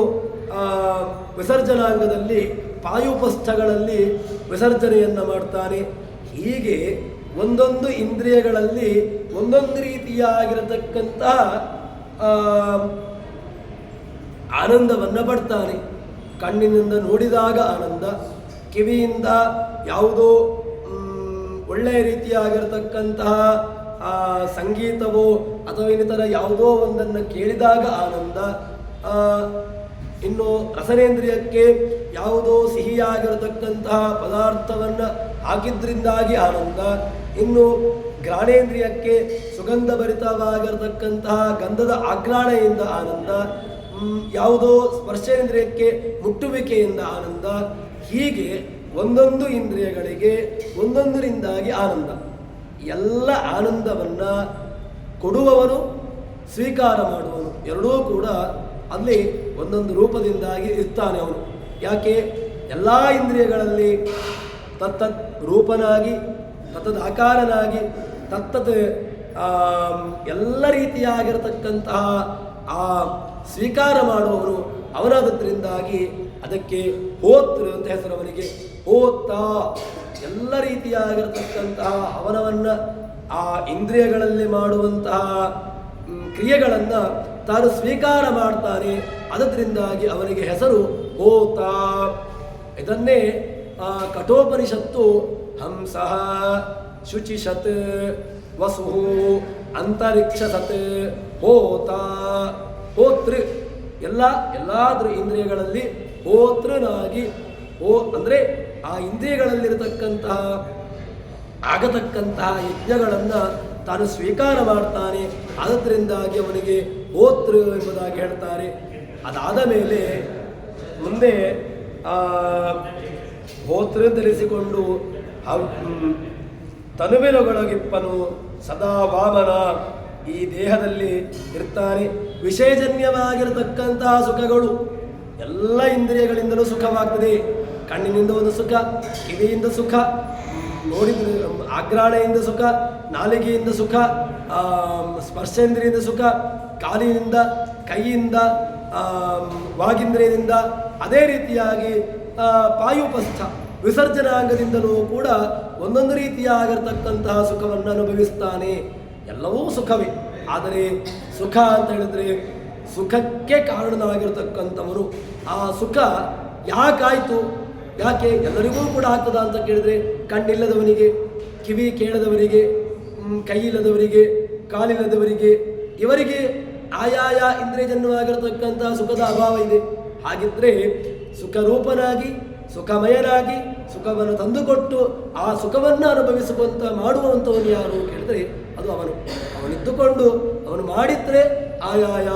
ವಿಸರ್ಜನಾಂಗದಲ್ಲಿ ಪಾಯುಪಸ್ಥಗಳಲ್ಲಿ ವಿಸರ್ಜನೆಯನ್ನು ಮಾಡ್ತಾನೆ. ಹೀಗೆ ಒಂದೊಂದು ಇಂದ್ರಿಯಗಳಲ್ಲಿ ಒಂದೊಂದು ರೀತಿಯಾಗಿರತಕ್ಕಂತಹ ಆನಂದವನ್ನು ಪಡ್ತಾನೆ. ಕಣ್ಣಿನಿಂದ ನೋಡಿದಾಗ ಆನಂದ, ಕಿವಿಯಿಂದ ಯಾವುದೋ ಒಳ್ಳೆಯ ರೀತಿಯಾಗಿರತಕ್ಕಂತಹ ಸಂಗೀತವೋ ಅಥವಾ ಇನ್ನಿತರ ಯಾವುದೋ ಒಂದನ್ನು ಕೇಳಿದಾಗ ಆನಂದ, ಇನ್ನು ರಸನೇಂದ್ರಿಯಕ್ಕೆ ಯಾವುದೋ ಸಿಹಿಯಾಗಿರತಕ್ಕಂತಹ ಪದಾರ್ಥವನ್ನು ಹಾಕಿದ್ರಿಂದಾಗಿ ಆನಂದ. ಇನ್ನು ಘ್ರಾಣೇಂದ್ರಿಯಕ್ಕೆ ಸುಗಂಧಭರಿತವಾಗಿರತಕ್ಕಂತಹ ಗಂಧದ ಆಘ್ರಾಣೆಯಿಂದ ಆನಂದ, ಯಾವುದೋ ಸ್ಪರ್ಶೇಂದ್ರಿಯಕ್ಕೆ ಮುಟ್ಟುವಿಕೆಯಿಂದ ಆನಂದ, ಹೀಗೆ ಒಂದೊಂದು ಇಂದ್ರಿಯಗಳಿಗೆ ಒಂದೊಂದರಿಂದಾಗಿ ಆನಂದ. ಎಲ್ಲ ಆನಂದವನ್ನು ಕೊಡುವವನು, ಸ್ವೀಕಾರ ಮಾಡುವನು, ಎರಡೂ ಕೂಡ ಅಲ್ಲಿ ಒಂದೊಂದು ರೂಪದಿಂದಾಗಿ ಇರ್ತಾನೆ ಅವನು. ಯಾಕೆ? ಎಲ್ಲ ಇಂದ್ರಿಯಗಳಲ್ಲಿ ತತ್ತದ್ ರೂಪನಾಗಿ, ತತ್ತದ್ ಆಕಾರನಾಗಿ, ತತ್ತದ್ ಎಲ್ಲ ರೀತಿಯಾಗಿರತಕ್ಕಂತಹ ಆ ಸ್ವೀಕಾರ ಮಾಡುವವನು ಅವನಾದದ್ರಿಂದಾಗಿ ಅದಕ್ಕೆ ಹೋತೃ ಅಂತ ಹೆಸರು ಅವನಿಗೆ. ಹೋತ ಎಲ್ಲ ರೀತಿಯಾಗಿರತಕ್ಕಂತಹ ಅವನವನ್ನು ಆ ಇಂದ್ರಿಯಗಳಲ್ಲಿ ಮಾಡುವಂತಹ ಕ್ರಿಯೆಗಳನ್ನು ತಾನು ಸ್ವೀಕಾರ ಮಾಡ್ತಾನೆ. ಅದರಿಂದಾಗಿ ಅವನಿಗೆ ಹೆಸರು ಹೋತ. ಇದನ್ನೇ ಕಠೋಪನಿಷತ್ತು ಹಂಸಃ ಶುಚಿಷತ್ ವಸು ಅಂತರಿಕ್ಷಸತ್ ಹೋತ ಹೋತೃ ಎಲ್ಲಾದ್ರೂ ಇಂದ್ರಿಯಗಳಲ್ಲಿ ಹೋತೃನಾಗಿ, ಅಂದರೆ ಆ ಇಂದ್ರಿಯಗಳಲ್ಲಿರತಕ್ಕಂತಹ ಆಗತಕ್ಕಂತಹ ಯಜ್ಞಗಳನ್ನು ತಾನು ಸ್ವೀಕಾರ ಮಾಡ್ತಾನೆ. ಆದ್ದರಿಂದಾಗಿ ಅವನಿಗೆ ಹೋತೃ ಎಂಬುದಾಗಿ ಹೇಳ್ತಾರೆ. ಅದಾದ ಮೇಲೆ ಮುಂದೆ ಹೋತೃ ಧರಿಸಿಕೊಂಡು ತನುವಿನೊಳಗಿಪ್ಪನು ಸದಾ ವಾಮನ ಈ ದೇಹದಲ್ಲಿ ಇರ್ತಾನೆ. ವಿಷಯಜನ್ಯವಾಗಿರತಕ್ಕಂತಹ ಸುಖಗಳು ಎಲ್ಲ ಇಂದ್ರಿಯಗಳಿಂದಲೂ ಸುಖವಾಗ್ತದೆ. ಕಣ್ಣಿನಿಂದ ಒಂದು ಸುಖ, ಕಿವಿಯಿಂದ ಸುಖ, ನೋಡಿದ ಆಘ್ರಾಣೆಯಿಂದ ಸುಖ, ನಾಲಿಗೆಯಿಂದ ಸುಖ, ಸ್ಪರ್ಶೇಂದ್ರಿಯಿಂದ ಸುಖ, ಕಾಲಿನಿಂದ, ಕೈಯಿಂದ, ವಾಗೀಂದ್ರಿಯದಿಂದ, ಅದೇ ರೀತಿಯಾಗಿ ಪಾಯುಪಸ್ಥ ವಿಸರ್ಜನಾಂಗದಿಂದಲೂ ಕೂಡ ಒಂದೊಂದು ರೀತಿಯಾಗಿರ್ತಕ್ಕಂತಹ ಸುಖವನ್ನು ಅನುಭವಿಸ್ತಾನೆ. ಎಲ್ಲವೂ ಸುಖವೇ. ಆದರೆ ಸುಖ ಅಂತ ಹೇಳಿದ್ರೆ ಸುಖಕ್ಕೆ ಕಾರಣನಾಗಿರ್ತಕ್ಕಂಥವನು. ಆ ಸುಖ ಯಾಕಾಯಿತು, ಯಾಕೆ ಎಲ್ಲರಿಗೂ ಕೂಡ ಆಗ್ತದ ಅಂತ ಕೇಳಿದ್ರೆ, ಕಣ್ಣಿಲ್ಲದವನಿಗೆ, ಕಿವಿ ಕೇಳದವರಿಗೆ, ಕೈಯಿಲ್ಲದವರಿಗೆ, ಕಾಲಿಲ್ಲದವರಿಗೆ, ಇವರಿಗೆ ಆಯಾಯ ಇಂದ್ರಿಯಜನ್ಯವಾಗಿರತಕ್ಕಂತಹ ಸುಖದ ಅಭಾವ ಇದೆ. ಹಾಗಿದ್ರೆ ಸುಖರೂಪನಾಗಿ, ಸುಖಮಯನಾಗಿ, ಸುಖವನ್ನು ತಂದುಕೊಟ್ಟು ಆ ಸುಖವನ್ನು ಅನುಭವಿಸುವಂತ ಮಾಡುವಂಥವನು ಯಾರು ಕೇಳಿದ್ರೆ ಅದು ಅವನಿದ್ದುಕೊಂಡು ಅವನು ಮಾಡಿದ್ರೆ ಆಯಾಯ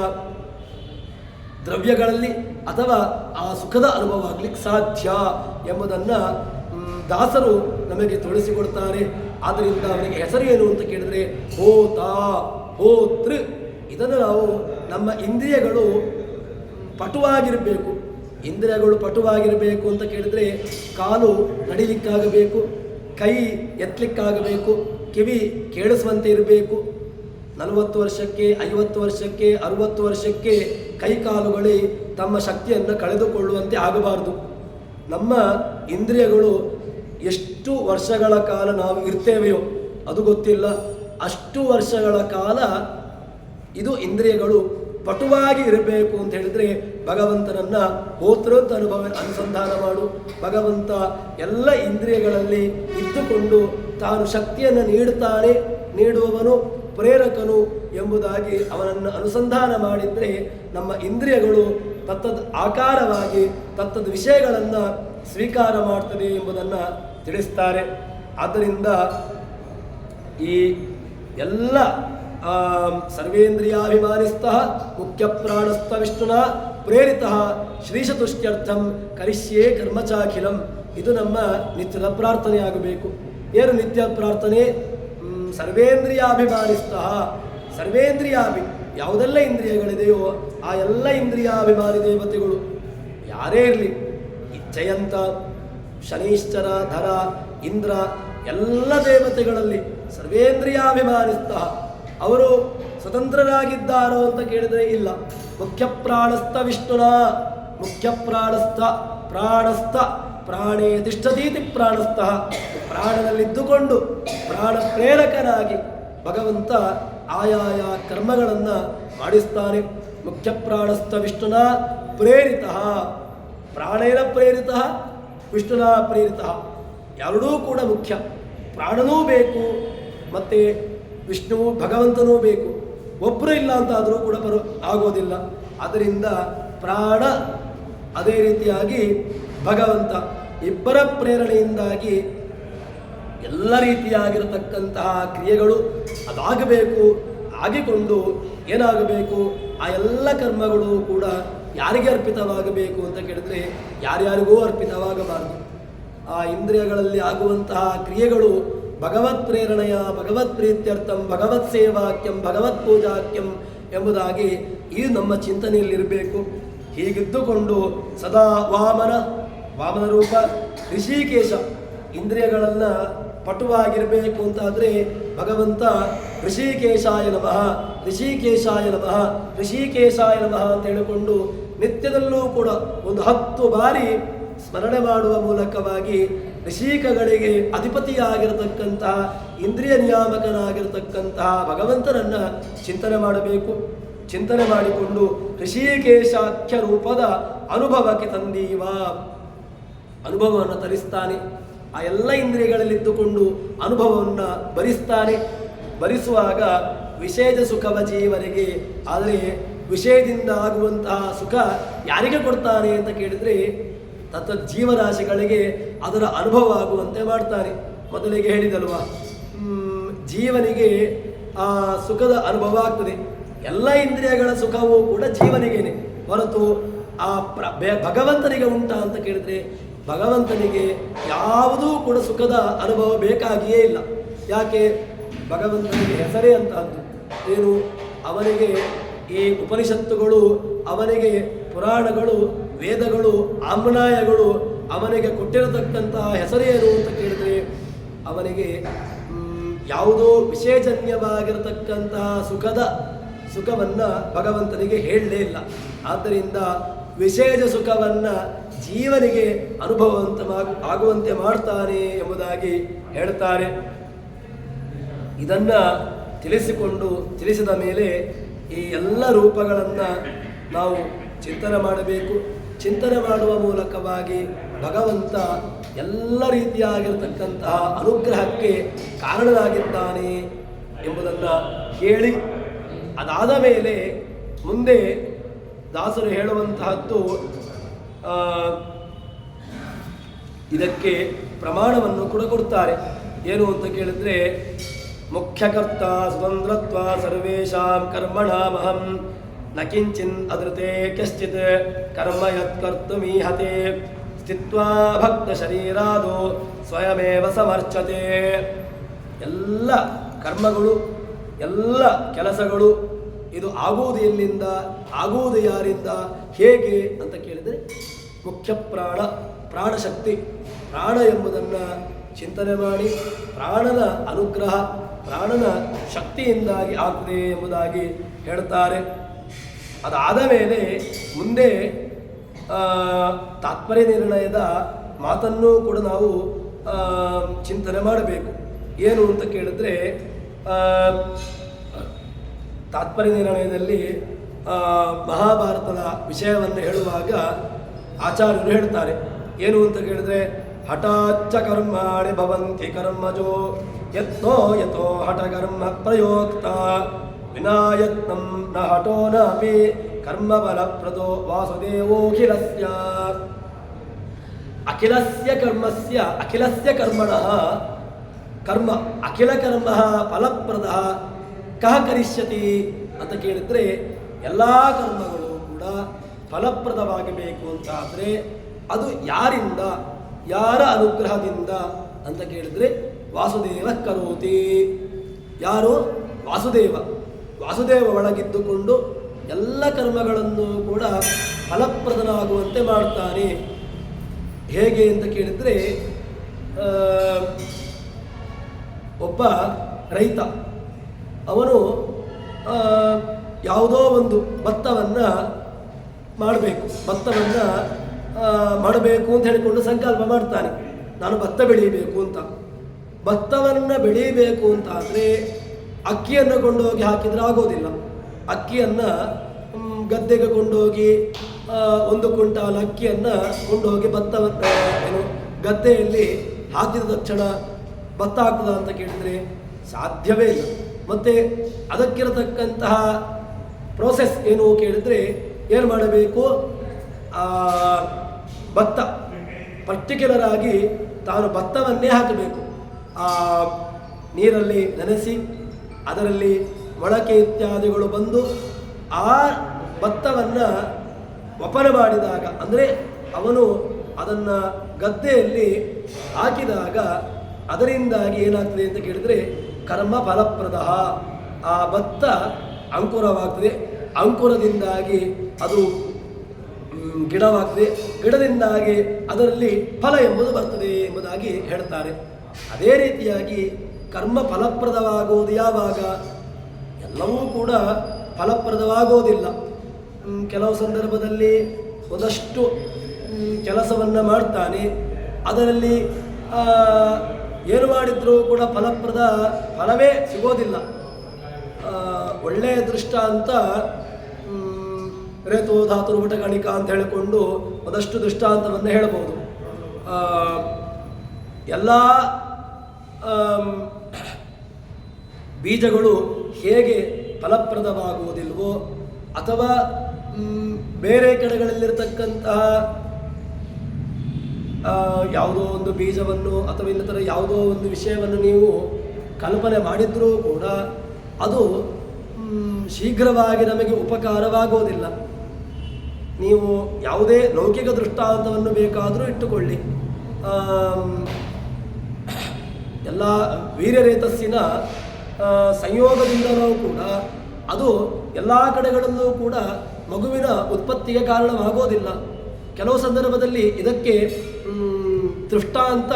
ದ್ರವ್ಯಗಳಲ್ಲಿ ಅಥವಾ ಆ ಸುಖದ ಅನುಭವ ಆಗ್ಲಿಕ್ಕೆ ಸಾಧ್ಯ ಎಂಬುದನ್ನು ದಾಸರು ನಮಗೆ ತಿಳಿಸಿಕೊಡ್ತಾರೆ. ಆದ್ದರಿಂದ ಅವನಿಗೆ ಹೆಸರು ಏನು ಅಂತ ಕೇಳಿದ್ರೆ ಹೋತ, ಹೋತೃ. ಇದನ್ನು ನಾವು ನಮ್ಮ ಇಂದ್ರಿಯಗಳು ಪಟುವಾಗಿರಬೇಕು. ಇಂದ್ರಿಯಗಳು ಪಟುವಾಗಿರಬೇಕು ಅಂತ ಕೇಳಿದ್ರೆ ಕಾಲು ನಡಿಲಿಕ್ಕಾಗಬೇಕು, ಕೈ ಎತ್ತಲಿಕ್ಕಾಗಬೇಕು, ಕಿವಿ ಕೇಳಿಸುವಂತೆ ಇರಬೇಕು. 40 ವರ್ಷಕ್ಕೆ, 50 ವರ್ಷಕ್ಕೆ, 60 ವರ್ಷಕ್ಕೆ ಕೈಕಾಲುಗಳೇ ತಮ್ಮ ಶಕ್ತಿಯನ್ನು ಕಳೆದುಕೊಳ್ಳುವಂತೆ ಆಗಬಾರದು. ನಮ್ಮ ಇಂದ್ರಿಯಗಳು ಎಷ್ಟು ವರ್ಷಗಳ ಕಾಲ ನಾವು ಇರ್ತೇವೆಯೋ ಅದು ಗೊತ್ತಿಲ್ಲ. ಅಷ್ಟು ವರ್ಷಗಳ ಕಾಲ ಇದು ಇಂದ್ರಿಯಗಳು ಪಟುವಾಗಿ ಇರಬೇಕು ಅಂತ ಹೇಳಿದ್ರೆ ಭಗವಂತನನ್ನ ಹೋತೃ ಅಂತ ಅನುಸಂಧಾನ ಮಾಡು. ಭಗವಂತ ಎಲ್ಲ ಇಂದ್ರಿಯಗಳಲ್ಲಿ ಇದ್ದುಕೊಂಡು ತಾನು ಶಕ್ತಿಯನ್ನು ನೀಡುತ್ತಾನೆ, ನೀಡುವವನು, ಪ್ರೇರಕನು ಎಂಬುದಾಗಿ ಅವನನ್ನು ಅನುಸಂಧಾನ ಮಾಡಿದರೆ ನಮ್ಮ ಇಂದ್ರಿಯಗಳು ತತ್ತದ ಆಕಾರವಾಗಿ ತತ್ತದ ವಿಷಯಗಳನ್ನು ಸ್ವೀಕಾರ ಮಾಡ್ತದೆ ಎಂಬುದನ್ನು ತಿಳಿಸ್ತಾರೆ. ಆದ್ದರಿಂದ ಈ ಎಲ್ಲ ಸರ್ವೇಂದ್ರಿಯಾಭಿಮಾನಿಸ್ತಃ ಮುಖ್ಯ ಪ್ರಾಣಸ್ಥ ವಿಷ್ಣುನ ಪ್ರೇರಿತಃ ಶ್ರೀಶತುಷ್ಟ್ಯರ್ಥಂ ಕರಿಷ್ಯೇ ಕರ್ಮಚಾಖಿಲಂ. ಇದು ನಮ್ಮ ನಿತ್ಯದ ಪ್ರಾರ್ಥನೆ ಆಗಬೇಕು. ಏನು ನಿತ್ಯ ಪ್ರಾರ್ಥನೆ? ಸರ್ವೇಂದ್ರಿಯಾಭಿಮಾನಿಸ್ತಃ, ಸರ್ವೇಂದ್ರಿಯಾಭಿ ಯಾವುದೆಲ್ಲ ಇಂದ್ರಿಯಗಳಿದೆಯೋ ಆ ಎಲ್ಲ ಇಂದ್ರಿಯಾಭಿಮಾನಿ ದೇವತೆಗಳು ಯಾರೇ ಇರಲಿ, ಜಯಂತ, ಶನೀಶ್ಚರ, ಧರ, ಇಂದ್ರ, ಎಲ್ಲ ದೇವತೆಗಳಲ್ಲಿ ಸರ್ವೇಂದ್ರಿಯಾಭಿಮಾನಿಸ್ತಃ ಅವರು ಸ್ವತಂತ್ರರಾಗಿದ್ದಾರೋ ಅಂತ ಕೇಳಿದರೆ ಇಲ್ಲ. ಮುಖ್ಯ ಪ್ರಾಣಸ್ಥ ವಿಷ್ಣುನ, ಮುಖ್ಯ ಪ್ರಾಣಸ್ಥ ಪ್ರಾಣೇ ತಿಷ್ಠತೀತಿ ಪ್ರಾಣಸ್ಥಃ, ಪ್ರಾಣದಲ್ಲಿದ್ದುಕೊಂಡು ಪ್ರಾಣ ಪ್ರೇರಕನಾಗಿ ಭಗವಂತ ಆಯಾಯ ಕರ್ಮಗಳನ್ನು ಮಾಡಿಸ್ತಾನೆ. ಮುಖ್ಯ ಪ್ರಾಣಸ್ಥ ವಿಷ್ಣುನ ಪ್ರೇರಿತ, ಪ್ರಾಣೇನ ಪ್ರೇರಿತ, ವಿಷ್ಣುನ ಪ್ರೇರಿತ. ಎರಡೂ ಕೂಡ ಮುಖ್ಯ. ಪ್ರಾಣನೂ ಬೇಕು ಮತ್ತು ವಿಷ್ಣುವು ಭಗವಂತನೂ ಬೇಕು. ಒಬ್ಬರು ಇಲ್ಲ ಅಂತಾದರೂ ಕೂಡ ಆಗೋದಿಲ್ಲ. ಆದ್ದರಿಂದ ಪ್ರಾಣ ಅದೇ ರೀತಿಯಾಗಿ ಭಗವಂತ ಇಬ್ಬರ ಪ್ರೇರಣೆಯಿಂದಾಗಿ ಎಲ್ಲ ರೀತಿಯಾಗಿರತಕ್ಕಂತಹ ಕ್ರಿಯೆಗಳು ಅದಾಗಬೇಕು. ಆಗಿಕೊಂಡು ಏನಾಗಬೇಕು, ಆ ಎಲ್ಲ ಕರ್ಮಗಳು ಕೂಡ ಯಾರಿಗೆ ಅರ್ಪಿತವಾಗಬೇಕು ಅಂತ ಕೇಳಿದ್ರೆ ಯಾರ್ಯಾರಿಗೂ ಅರ್ಪಿತವಾಗಬಾರದು. ಆ ಇಂದ್ರಿಯಗಳಲ್ಲಿ ಆಗುವಂತಹ ಕ್ರಿಯೆಗಳು ಭಗವತ್ ಪ್ರೇರಣೆಯ ಭಗವತ್ ಪ್ರೀತ್ಯರ್ಥಂ ಭಗವತ್ ಸೇವಾಕ್ಯಂ ಭಗವತ್ ಪೂಜಾಕ್ಯಂ ಎಂಬುದಾಗಿ ಈ ನಮ್ಮ ಚಿಂತನೆಯಲ್ಲಿರಬೇಕು. ಹೀಗಿದ್ದುಕೊಂಡು ಸದಾ ವಾಮನ ರೂಪ ಋಷಿಕೇಶ ಇಂದ್ರಿಯಗಳನ್ನು ಪಟುವಾಗಿರಬೇಕು ಅಂತಾದರೆ ಭಗವಂತ ಋಷಿಕೇಶಾಯ ನಮಃ ಋಷಿಕೇಶಾಯ ನಮಃ ಋಷಿಕೇಶಾಯ ನಮಃ ಅಂತ ಹೇಳಿಕೊಂಡು ನಿತ್ಯದಲ್ಲೂ ಕೂಡ ಒಂದು 10 ಬಾರಿ ಸ್ಮರಣೆ ಮಾಡುವ ಮೂಲಕವಾಗಿ ಋಷಿಕಗಳಿಗೆ ಅಧಿಪತಿಯಾಗಿರತಕ್ಕಂತಹ ಇಂದ್ರಿಯ ನಿಯಾಮಕನಾಗಿರತಕ್ಕಂತಹ ಭಗವಂತನನ್ನು ಚಿಂತನೆ ಮಾಡಬೇಕು. ಚಿಂತನೆ ಮಾಡಿಕೊಂಡು ಋಷಿಕೇಶಾಖ್ಯ ರೂಪದ ಅನುಭವಕ್ಕೆ ತಂದೀವ, ಅನುಭವವನ್ನು ತರಿಸ್ತಾನೆ. ಆ ಎಲ್ಲ ಇಂದ್ರಿಯಗಳಲ್ಲಿದ್ದುಕೊಂಡು ಅನುಭವವನ್ನು ಭರಿಸ್ತಾನೆ. ಭರಿಸುವಾಗ ವಿಷಯದ ಸುಖವ ಜೀವನಿಗೆ. ಆದರೆ ವಿಷಯದಿಂದ ಆಗುವಂತಹ ಸುಖ ಯಾರಿಗೆ ಕೊಡ್ತಾನೆ ಅಂತ ಕೇಳಿದರೆ ತತ್ತ ಜೀವರಾಶಿಗಳಿಗೆ ಅದರ ಅನುಭವ ಆಗುವಂತೆ ಮಾಡ್ತಾನೆ. ಮೊದಲಿಗೆ ಹೇಳಿದಲ್ವ, ಜೀವನಿಗೆ ಆ ಸುಖದ ಅನುಭವ ಆಗ್ತದೆ. ಎಲ್ಲ ಇಂದ್ರಿಯಗಳ ಸುಖವೂ ಕೂಡ ಜೀವನಿಗೇನೆ ಹೊರತು ಆ ಭಗವಂತನಿಗೆ ಉಂಟಾ ಅಂತ ಕೇಳಿದ್ರೆ ಭಗವಂತನಿಗೆ ಯಾವುದೂ ಕೂಡ ಸುಖದ ಅನುಭವ ಬೇಕಾಗಿಯೇ ಇಲ್ಲ. ಯಾಕೆ? ಭಗವಂತನಿಗೆ ಹೆಸರೇ ಅಂತಹದ್ದು ಏನು? ಅವನಿಗೆ ಈ ಉಪನಿಷತ್ತುಗಳು, ಅವನಿಗೆ ಪುರಾಣಗಳು, ವೇದಗಳು, ಆಮ್ನಾಯಗಳು ಅವನಿಗೆ ಕೊಟ್ಟಿರತಕ್ಕಂತಹ ಹೆಸರೇನು ಅಂತ ಕೇಳಿದ್ರೆ ಅವನಿಗೆ ಯಾವುದೋ ವಿಶೇಷಜನ್ಯವಾಗಿರತಕ್ಕಂತಹ ಸುಖವನ್ನು ಭಗವಂತನಿಗೆ ಹೇಳಲೇ ಇಲ್ಲ. ಆದ್ದರಿಂದ ವಿಶೇಷ ಸುಖವನ್ನು ಜೀವನಿಗೆ ಆಗುವಂತೆ ಮಾಡ್ತಾನೆ ಎಂಬುದಾಗಿ ಹೇಳ್ತಾರೆ. ಇದನ್ನು ತಿಳಿಸಿದ ಮೇಲೆ ಈ ಎಲ್ಲ ರೂಪಗಳನ್ನು ನಾವು ಚಿಂತನೆ ಮಾಡಬೇಕು. ಚಿಂತನೆ ಮಾಡುವ ಮೂಲಕವಾಗಿ ಭಗವಂತ ಎಲ್ಲ ರೀತಿಯಾಗಿರತಕ್ಕಂತಹ ಅನುಗ್ರಹಕ್ಕೆ ಕಾರಣನಾಗಿದ್ದಾನೆ ಎಂಬುದನ್ನು ಹೇಳಿ, ಅದಾದ ಮೇಲೆ ಮುಂದೆ ದಾಸರು ಹೇಳುವಂತಹದ್ದು ಇದಕ್ಕೆ ಪ್ರಮಾಣವನ್ನು ಕೂಡ ಕೊಡ್ತಾರೆ. ಏನು ಅಂತ ಕೇಳಿದ್ರೆ, ಮುಖ್ಯಕರ್ತ ಸ್ವತಂತ್ರತ್ವ ಸರ್ವೇಷಾಂ ಕರ್ಮಣಾಮಹಂ ನ ಕಿಂಚಿನ್ ಅದೃತೆ ಕಶ್ಚಿತ್ ಕರ್ಮ ಯತ್ಕರ್ತುಮೀಹತೆ ಸ್ಥಿತ್ವಾ ಭಕ್ತ ಶರೀರಾದೋ ಸ್ವಯಮೇವ ಸಮರ್ಚತೆ. ಎಲ್ಲ ಕರ್ಮಗಳು, ಎಲ್ಲ ಕೆಲಸಗಳು ಇದು ಆಗುವುದು ಎಲ್ಲಿಂದ, ಆಗುವುದು ಯಾರಿಂದ, ಹೇಗೆ ಅಂತ ಕೇಳಿದರೆ ಮುಖ್ಯ ಪ್ರಾಣಶಕ್ತಿ, ಪ್ರಾಣ ಎಂಬುದನ್ನು ಚಿಂತನೆ ಮಾಡಿ ಪ್ರಾಣನ ಅನುಗ್ರಹ, ಪ್ರಾಣನ ಶಕ್ತಿಯಿಂದಾಗಿ ಆಗ್ತದೆ ಎಂಬುದಾಗಿ ಹೇಳ್ತಾರೆ. ಅದಾದ ಮೇಲೆ ಮುಂದೆ ತಾತ್ಪರ್ಯ ನಿರ್ಣಯದ ಮಾತನ್ನು ಕೂಡ ನಾವು ಚಿಂತನೆ ಮಾಡಬೇಕು. ಏನು ಅಂತ ಕೇಳಿದ್ರೆ ತಾತ್ಪರ್ಯ ನಿರ್ಣಯದಲ್ಲಿ ಮಹಾಭಾರತದ ವಿಷಯವನ್ನು ಹೇಳುವಾಗ ಆಚಾರ್ಯರು ಹೇಳ್ತಾರೆ. ಏನು ಅಂತ ಕೇಳಿದ್ರೆ, ಹಠಾಚ್ಚ ಕರ್ಮಾಣಿ ಭವಂತಿ ಕರ್ಮಜೋ ಯತ್ನೋ ಯಥೋ ಹಠಕರ್ಮ ಪ್ರಯೋಕ್ತ ವಿನಾಯತ್ನಂ ನ ಹಠೋ ನಾಪಿ ಕರ್ಮಫಲಪ್ರದೋ ವಾಸುದೇವೋಖಿಲಸ್ಯ. ಅಖಿಲಸ್ಯ ಕರ್ಮಣಃ ಕರ್ಮ ಅಖಿಲ ಕರ್ಮ ಫಲಪ್ರದ ಕಹ ಕರಿಷ್ಯತಿ ಅಂತ ಕೇಳಿದರೆ, ಎಲ್ಲ ಕರ್ಮಗಳು ಕೂಡ ಫಲಪ್ರದವಾಗಬೇಕು ಅಂತಾದರೆ ಅದು ಯಾರಿಂದ, ಯಾರ ಅನುಗ್ರಹದಿಂದ ಅಂತ ಕೇಳಿದರೆ ವಾಸುದೇವ ಕರೋತಿ. ಯಾರು? ವಾಸುದೇವ ಒಳಗಿದ್ದುಕೊಂಡು ಎಲ್ಲ ಕರ್ಮಗಳನ್ನು ಕೂಡ ಫಲಪ್ರದನಾಗುವಂತೆ ಮಾಡ್ತಾನೆ. ಹೇಗೆ ಅಂತ ಕೇಳಿದರೆ, ಒಬ್ಬ ರೈತ ಅವನು ಯಾವುದೋ ಒಂದು ಭತ್ತವನ್ನು ಮಾಡಬೇಕು ಅಂತ ಹೇಳಿಕೊಂಡು ಸಂಕಲ್ಪ ಮಾಡ್ತಾನೆ. ನಾನು ಭತ್ತ ಬೆಳೀಬೇಕು ಅಂತ. ಭತ್ತವನ್ನು ಬೆಳೀಬೇಕು ಅಂತ ಆದರೆ ಅಕ್ಕಿಯನ್ನು ಕೊಂಡೋಗಿ ಹಾಕಿದರೆ ಆಗೋದಿಲ್ಲ. ಅಕ್ಕಿಯನ್ನು ಗದ್ದೆಗೆ ಕೊಂಡೋಗಿ 1 ಕ್ವಿಂಟಾಲ್ ಅಕ್ಕಿಯನ್ನು ಕೊಂಡೋಗಿ ಭತ್ತವನ್ನು ಗದ್ದೆಯಲ್ಲಿ ಹಾಕಿದ ತಕ್ಷಣ ಭತ್ತ ಆಗ್ತದ ಅಂತ ಕೇಳಿದರೆ ಸಾಧ್ಯವೇ ಇಲ್ಲ. ಮತ್ತು ಅದಕ್ಕಿರತಕ್ಕಂತಹ ಪ್ರೋಸೆಸ್ ಏನು ಕೇಳಿದರೆ ಏನು ಮಾಡಬೇಕು, ಭತ್ತ ಪರ್ಟಿಕ್ಯುಲರ್ ಆಗಿ ತಾನು ಭತ್ತವನ್ನೇ ಹಾಕಬೇಕು. ಆ ನೀರಲ್ಲಿ ನೆನೆಸಿ ಅದರಲ್ಲಿ ಮೊಳಕೆ ಇತ್ಯಾದಿಗಳು ಬಂದು ಆ ಭತ್ತವನ್ನು ವಪನ ಮಾಡಿದಾಗ, ಅಂದರೆ ಅವನು ಅದನ್ನು ಗದ್ದೆಯಲ್ಲಿ ಹಾಕಿದಾಗ ಅದರಿಂದಾಗಿ ಏನಾಗ್ತದೆ ಅಂತ ಕೇಳಿದರೆ ಕರ್ಮ ಫಲಪ್ರದ. ಆ ಭತ್ತ ಅಂಕುರವಾಗ್ತದೆ, ಅಂಕುರದಿಂದಾಗಿ ಅದು ಗಿಡವಾಗ್ತದೆ, ಗಿಡದಿಂದಾಗಿ ಅದರಲ್ಲಿ ಫಲ ಎಂಬುದು ಬರ್ತದೆ ಎಂಬುದಾಗಿ ಹೇಳ್ತಾರೆ. ಅದೇ ರೀತಿಯಾಗಿ ಕರ್ಮ ಫಲಪ್ರದವಾಗುವುದು ಯಾವಾಗ? ಎಲ್ಲವೂ ಕೂಡ ಫಲಪ್ರದವಾಗೋದಿಲ್ಲ. ಕೆಲವು ಸಂದರ್ಭದಲ್ಲಿ ಒಂದಷ್ಟು ಕೆಲಸವನ್ನು ಮಾಡ್ತಾನೆ, ಅದರಲ್ಲಿ ಏನು ಮಾಡಿದರೂ ಕೂಡ ಫಲವೇ ಸಿಗೋದಿಲ್ಲ. ಒಳ್ಳೆಯ ದೃಷ್ಟಾಂತ ರೇತೋ ಧಾತುರು ವಟಗಣಿಕ ಅಂತ ಹೇಳಿಕೊಂಡು ಒಂದಷ್ಟು ದೃಷ್ಟಾಂತವನ್ನು ಹೇಳ್ಬೋದು. ಎಲ್ಲ ಬೀಜಗಳು ಹೇಗೆ ಫಲಪ್ರದವಾಗುವುದಿಲ್ವೋ ಅಥವಾ ಬೇರೆ ಕಡೆಗಳಲ್ಲಿರ್ತಕ್ಕಂತಹ ಯಾವುದೋ ಒಂದು ಬೀಜವನ್ನು ಅಥವಾ ಇನ್ನಿತರ ಯಾವುದೋ ಒಂದು ವಿಷಯವನ್ನು ನೀವು ಕಲ್ಪನೆ ಮಾಡಿದ್ರೂ ಕೂಡ ಅದು ಶೀಘ್ರವಾಗಿ ನಮಗೆ ಉಪಕಾರವಾಗೋದಿಲ್ಲ. ನೀವು ಯಾವುದೇ ಲೌಕಿಕ ದೃಷ್ಟಾಂತವನ್ನು ಬೇಕಾದರೂ ಇಟ್ಟುಕೊಳ್ಳಿ. ಎಲ್ಲ ವೀರ್ಯರೇತಸ್ಸಿನ ಸಂಯೋಗದಿಂದಲೂ ಕೂಡ ಅದು ಎಲ್ಲ ಕಡೆಗಳಲ್ಲೂ ಕೂಡ ಮಗುವಿನ ಉತ್ಪತ್ತಿಗೆ ಕಾರಣವಾಗೋದಿಲ್ಲ. ಕೆಲವು ಸಂದರ್ಭದಲ್ಲಿ ಇದಕ್ಕೆ ದೃಷ್ಟಾಂತ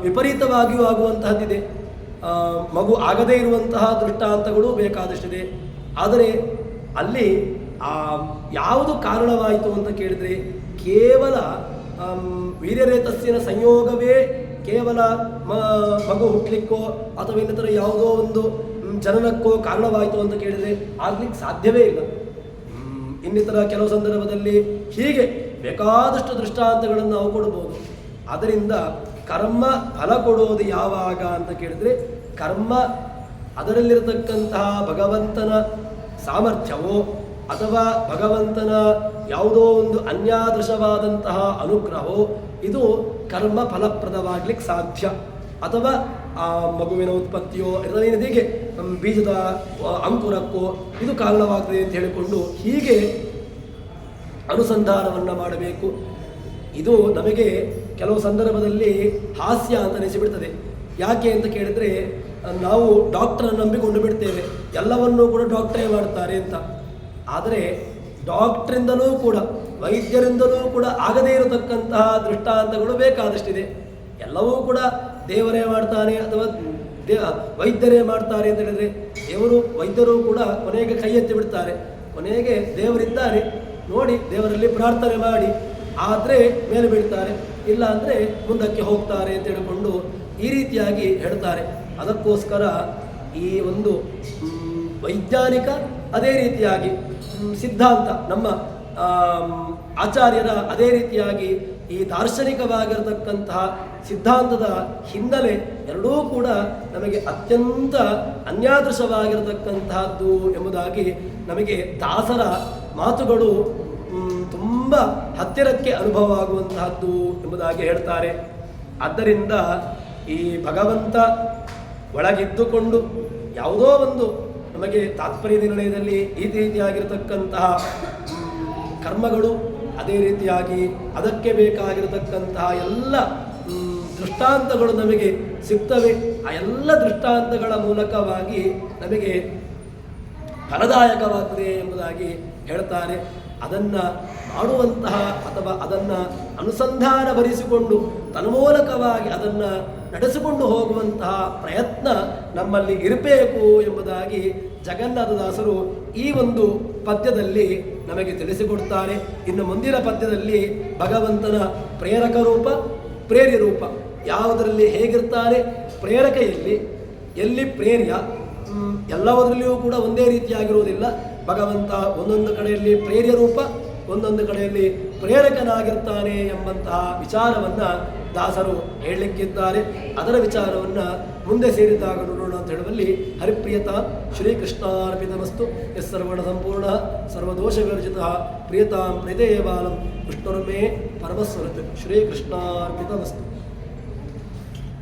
ವಿಪರೀತವಾಗಿಯೂ ಆಗುವಂತಹದ್ದಿದೆ. ಮಗು ಆಗದೇ ಇರುವಂತಹ ದೃಷ್ಟಾಂತಗಳು ಬೇಕಾದಷ್ಟಿದೆ. ಆದರೆ ಅಲ್ಲಿ ಯಾವುದು ಕಾರಣವಾಯಿತು ಅಂತ ಕೇಳಿದರೆ ಕೇವಲ ವೀರ್ಯರೇತಸ್ಸಿನ ಸಂಯೋಗವೇ ಕೇವಲ ಮಗು ಹುಟ್ಟಲಿಕ್ಕೋ ಅಥವಾ ಇನ್ನಿತರ ಯಾವುದೋ ಒಂದು ಜನನಕ್ಕೋ ಕಾರಣವಾಯಿತು ಅಂತ ಕೇಳಿದರೆ ಆಗ್ಲಿಕ್ಕೆ ಸಾಧ್ಯವೇ ಇಲ್ಲ. ಇನ್ನಿತರ ಕೆಲವು ಸಂದರ್ಭದಲ್ಲಿ ಹೀಗೆ ಬೇಕಾದಷ್ಟು ದೃಷ್ಟಾಂತಗಳನ್ನು ನಾವು ಕೊಡ್ಬೋದು. ಆದ್ದರಿಂದ ಕರ್ಮ ಫಲ ಕೊಡೋದು ಯಾವಾಗ ಅಂತ ಕೇಳಿದರೆ ಕರ್ಮ ಅದರಲ್ಲಿರತಕ್ಕಂತಹ ಭಗವಂತನ ಸಾಮರ್ಥ್ಯವೋ ಅಥವಾ ಭಗವಂತನ ಯಾವುದೋ ಒಂದು ಅನ್ಯಾದೃಶವಾದಂತಹ ಅನುಗ್ರಹವೋ ಇದು ಕರ್ಮ ಫಲಪ್ರದವಾಗ್ಲಿಕ್ಕೆ ಸಾಧ್ಯ. ಅಥವಾ ಆ ಮಗುವಿನ ಉತ್ಪತ್ತಿಯೋ ಹೀಗೆ ಬೀಜದ ಅಂಕುರಕ್ಕೋ ಇದು ಕಾರಣವಾಗ್ತದೆ ಅಂತ ಹೇಳಿಕೊಂಡು ಹೀಗೆ ಅನುಸಂಧಾನವನ್ನು ಮಾಡಬೇಕು. ಇದು ನಮಗೆ ಕೆಲವು ಸಂದರ್ಭದಲ್ಲಿ ಹಾಸ್ಯ ಅಂತ ಅನಿಸಿಬಿಡ್ತದೆ. ಯಾಕೆ ಅಂತ ಕೇಳಿದರೆ ನಾವು ಡಾಕ್ಟರನ್ನು ನಂಬಿಕೊಂಡು ಬಿಡ್ತೇವೆ, ಎಲ್ಲವನ್ನೂ ಕೂಡ ಡಾಕ್ಟರೇ ಮಾಡ್ತಾರೆ ಅಂತ. ಆದರೆ ಡಾಕ್ಟ್ರಿಂದಲೂ ಕೂಡ ವೈದ್ಯರಿಂದಲೂ ಕೂಡ ಆಗದೇ ಇರತಕ್ಕಂತಹ ದೃಷ್ಟಾಂತಗಳು ಬೇಕಾದಷ್ಟಿದೆ. ಎಲ್ಲವೂ ಕೂಡ ದೇವರೇ ಮಾಡ್ತಾನೆ ಅಥವಾ ವೈದ್ಯರೇ ಮಾಡ್ತಾರೆ ಅಂತ ಹೇಳಿದರೆ ವೈದ್ಯರು ಕೂಡ ಕೊನೆಗೆ ಕೈ ಎತ್ತಿ ಬಿಡ್ತಾರೆ. ಕೊನೆಗೆ ದೇವರಿದ್ದಾರೆ ನೋಡಿ ದೇವರಲ್ಲಿ ಪ್ರಾರ್ಥನೆ ಮಾಡಿ ಆದರೆ ಮೇಲೆ ಬೀಳ್ತಾರೆ, ಇಲ್ಲ ಅಂದರೆ ಮುಂದಕ್ಕೆ ಹೋಗ್ತಾರೆ ಅಂತ ಹೇಳಿಕೊಂಡು ಈ ರೀತಿಯಾಗಿ ಹೇಳ್ತಾರೆ. ಅದಕ್ಕೋಸ್ಕರ ಈ ಒಂದು ವೈಜ್ಞಾನಿಕ ಅದೇ ರೀತಿಯಾಗಿ ಸಿದ್ಧಾಂತ ನಮ್ಮ ಆಚಾರ್ಯರ ಅದೇ ರೀತಿಯಾಗಿ ಈ ದಾರ್ಶನಿಕವಾಗಿರತಕ್ಕಂತಹ ಸಿದ್ಧಾಂತದ ಹಿನ್ನೆಲೆ ಎರಡೂ ಕೂಡ ನಮಗೆ ಅತ್ಯಂತ ಅನ್ಯಾದೃಶವಾಗಿರತಕ್ಕಂತಹದ್ದು ಎಂಬುದಾಗಿ ನಮಗೆ ದಾಸರ ಮಾತುಗಳು ತುಂಬ ಹತ್ತಿರಕ್ಕೆ ಅನುಭವ ಆಗುವಂತಹದ್ದು ಎಂಬುದಾಗಿ ಹೇಳ್ತಾರೆ. ಆದ್ದರಿಂದ ಈ ಭಗವಂತ ಒಳಗಿದ್ದುಕೊಂಡು ಯಾವುದೋ ಒಂದು ನಮಗೆ ತಾತ್ಪರ್ಯ ನಿರ್ಣಯದಲ್ಲಿ ಈ ರೀತಿಯಾಗಿರತಕ್ಕಂತಹ ಕರ್ಮಗಳು ಅದೇ ರೀತಿಯಾಗಿ ಅದಕ್ಕೆ ಬೇಕಾಗಿರತಕ್ಕಂತಹ ಎಲ್ಲ ದೃಷ್ಟಾಂತಗಳು ನಮಗೆ ಸಿಗ್ತವೆ. ಆ ಎಲ್ಲ ದೃಷ್ಟಾಂತಗಳ ಮೂಲಕವಾಗಿ ನಮಗೆ ಫಲದಾಯಕವಾಗ್ತದೆ ಎಂಬುದಾಗಿ ಹೇಳ್ತಾರೆ. ಅದನ್ನು ಮಾಡುವಂತಹ ಅಥವಾ ಅದನ್ನು ಅನುಸಂಧಾನ ಭರಿಸಿಕೊಂಡು ತನ್ಮೂಲಕವಾಗಿ ಅದನ್ನು ನಡೆಸಿಕೊಂಡು ಹೋಗುವಂತಹ ಪ್ರಯತ್ನ ನಮ್ಮಲ್ಲಿ ಇರಬೇಕು ಎಂಬುದಾಗಿ ಜಗನ್ನಾಥದಾಸರು ಈ ಒಂದು ಪದ್ಯದಲ್ಲಿ ನಮಗೆ ತಿಳಿಸಿಕೊಡ್ತಾರೆ. ಇನ್ನು ಮುಂದಿನ ಪದ್ಯದಲ್ಲಿ ಭಗವಂತನ ಪ್ರೇರಕ ರೂಪ ಪ್ರೇರ್ಯ ರೂಪ ಯಾವುದರಲ್ಲಿ ಹೇಗಿರ್ತಾರೆ, ಪ್ರೇರಕ ಎಲ್ಲಿ ಪ್ರೇರ್ಯ ಎಲ್ಲದರಲ್ಲಿಯೂ ಕೂಡ ಒಂದೇ ರೀತಿಯಾಗಿರುವುದಿಲ್ಲ. ಭಗವಂತ ಒಂದೊಂದು ಕಡೆಯಲ್ಲಿ ಪ್ರೇರ್ಯ ರೂಪ, ಒಂದೊಂದು ಕಡೆಯಲ್ಲಿ ಪ್ರೇರಕನಾಗಿರ್ತಾನೆ ಎಂಬಂತಹ ವಿಚಾರವನ್ನು ದಾಸರು ಹೇಳಲಿಕ್ಕಿದ್ದಾರೆ. ಅದರ ವಿಚಾರವನ್ನು ಮುಂದೆ ಸೇರಿದಾಗ ನೋಡೋಣ ಅಂತ ಹೇಳುವಲ್ಲಿ ಹರಿಪ್ರಿಯತ ಶ್ರೀಕೃಷ್ಣಾರ್ಪಿತಮಸ್ತು. ಯಸ್ಸರ್ವಣ ಸಂಪೂರ್ಣ ಸರ್ವದೋಷ ವಿವರ್ಜಿತ ಪ್ರಿಯತಾಂ ಪ್ರೀತೇವಾಲಂ ವಿಷ್ಣುರ್ಮೇ ಪರಮಸ್ವರತ್. ಶ್ರೀಕೃಷ್ಣಾರ್ಪಿತಮಸ್ತು.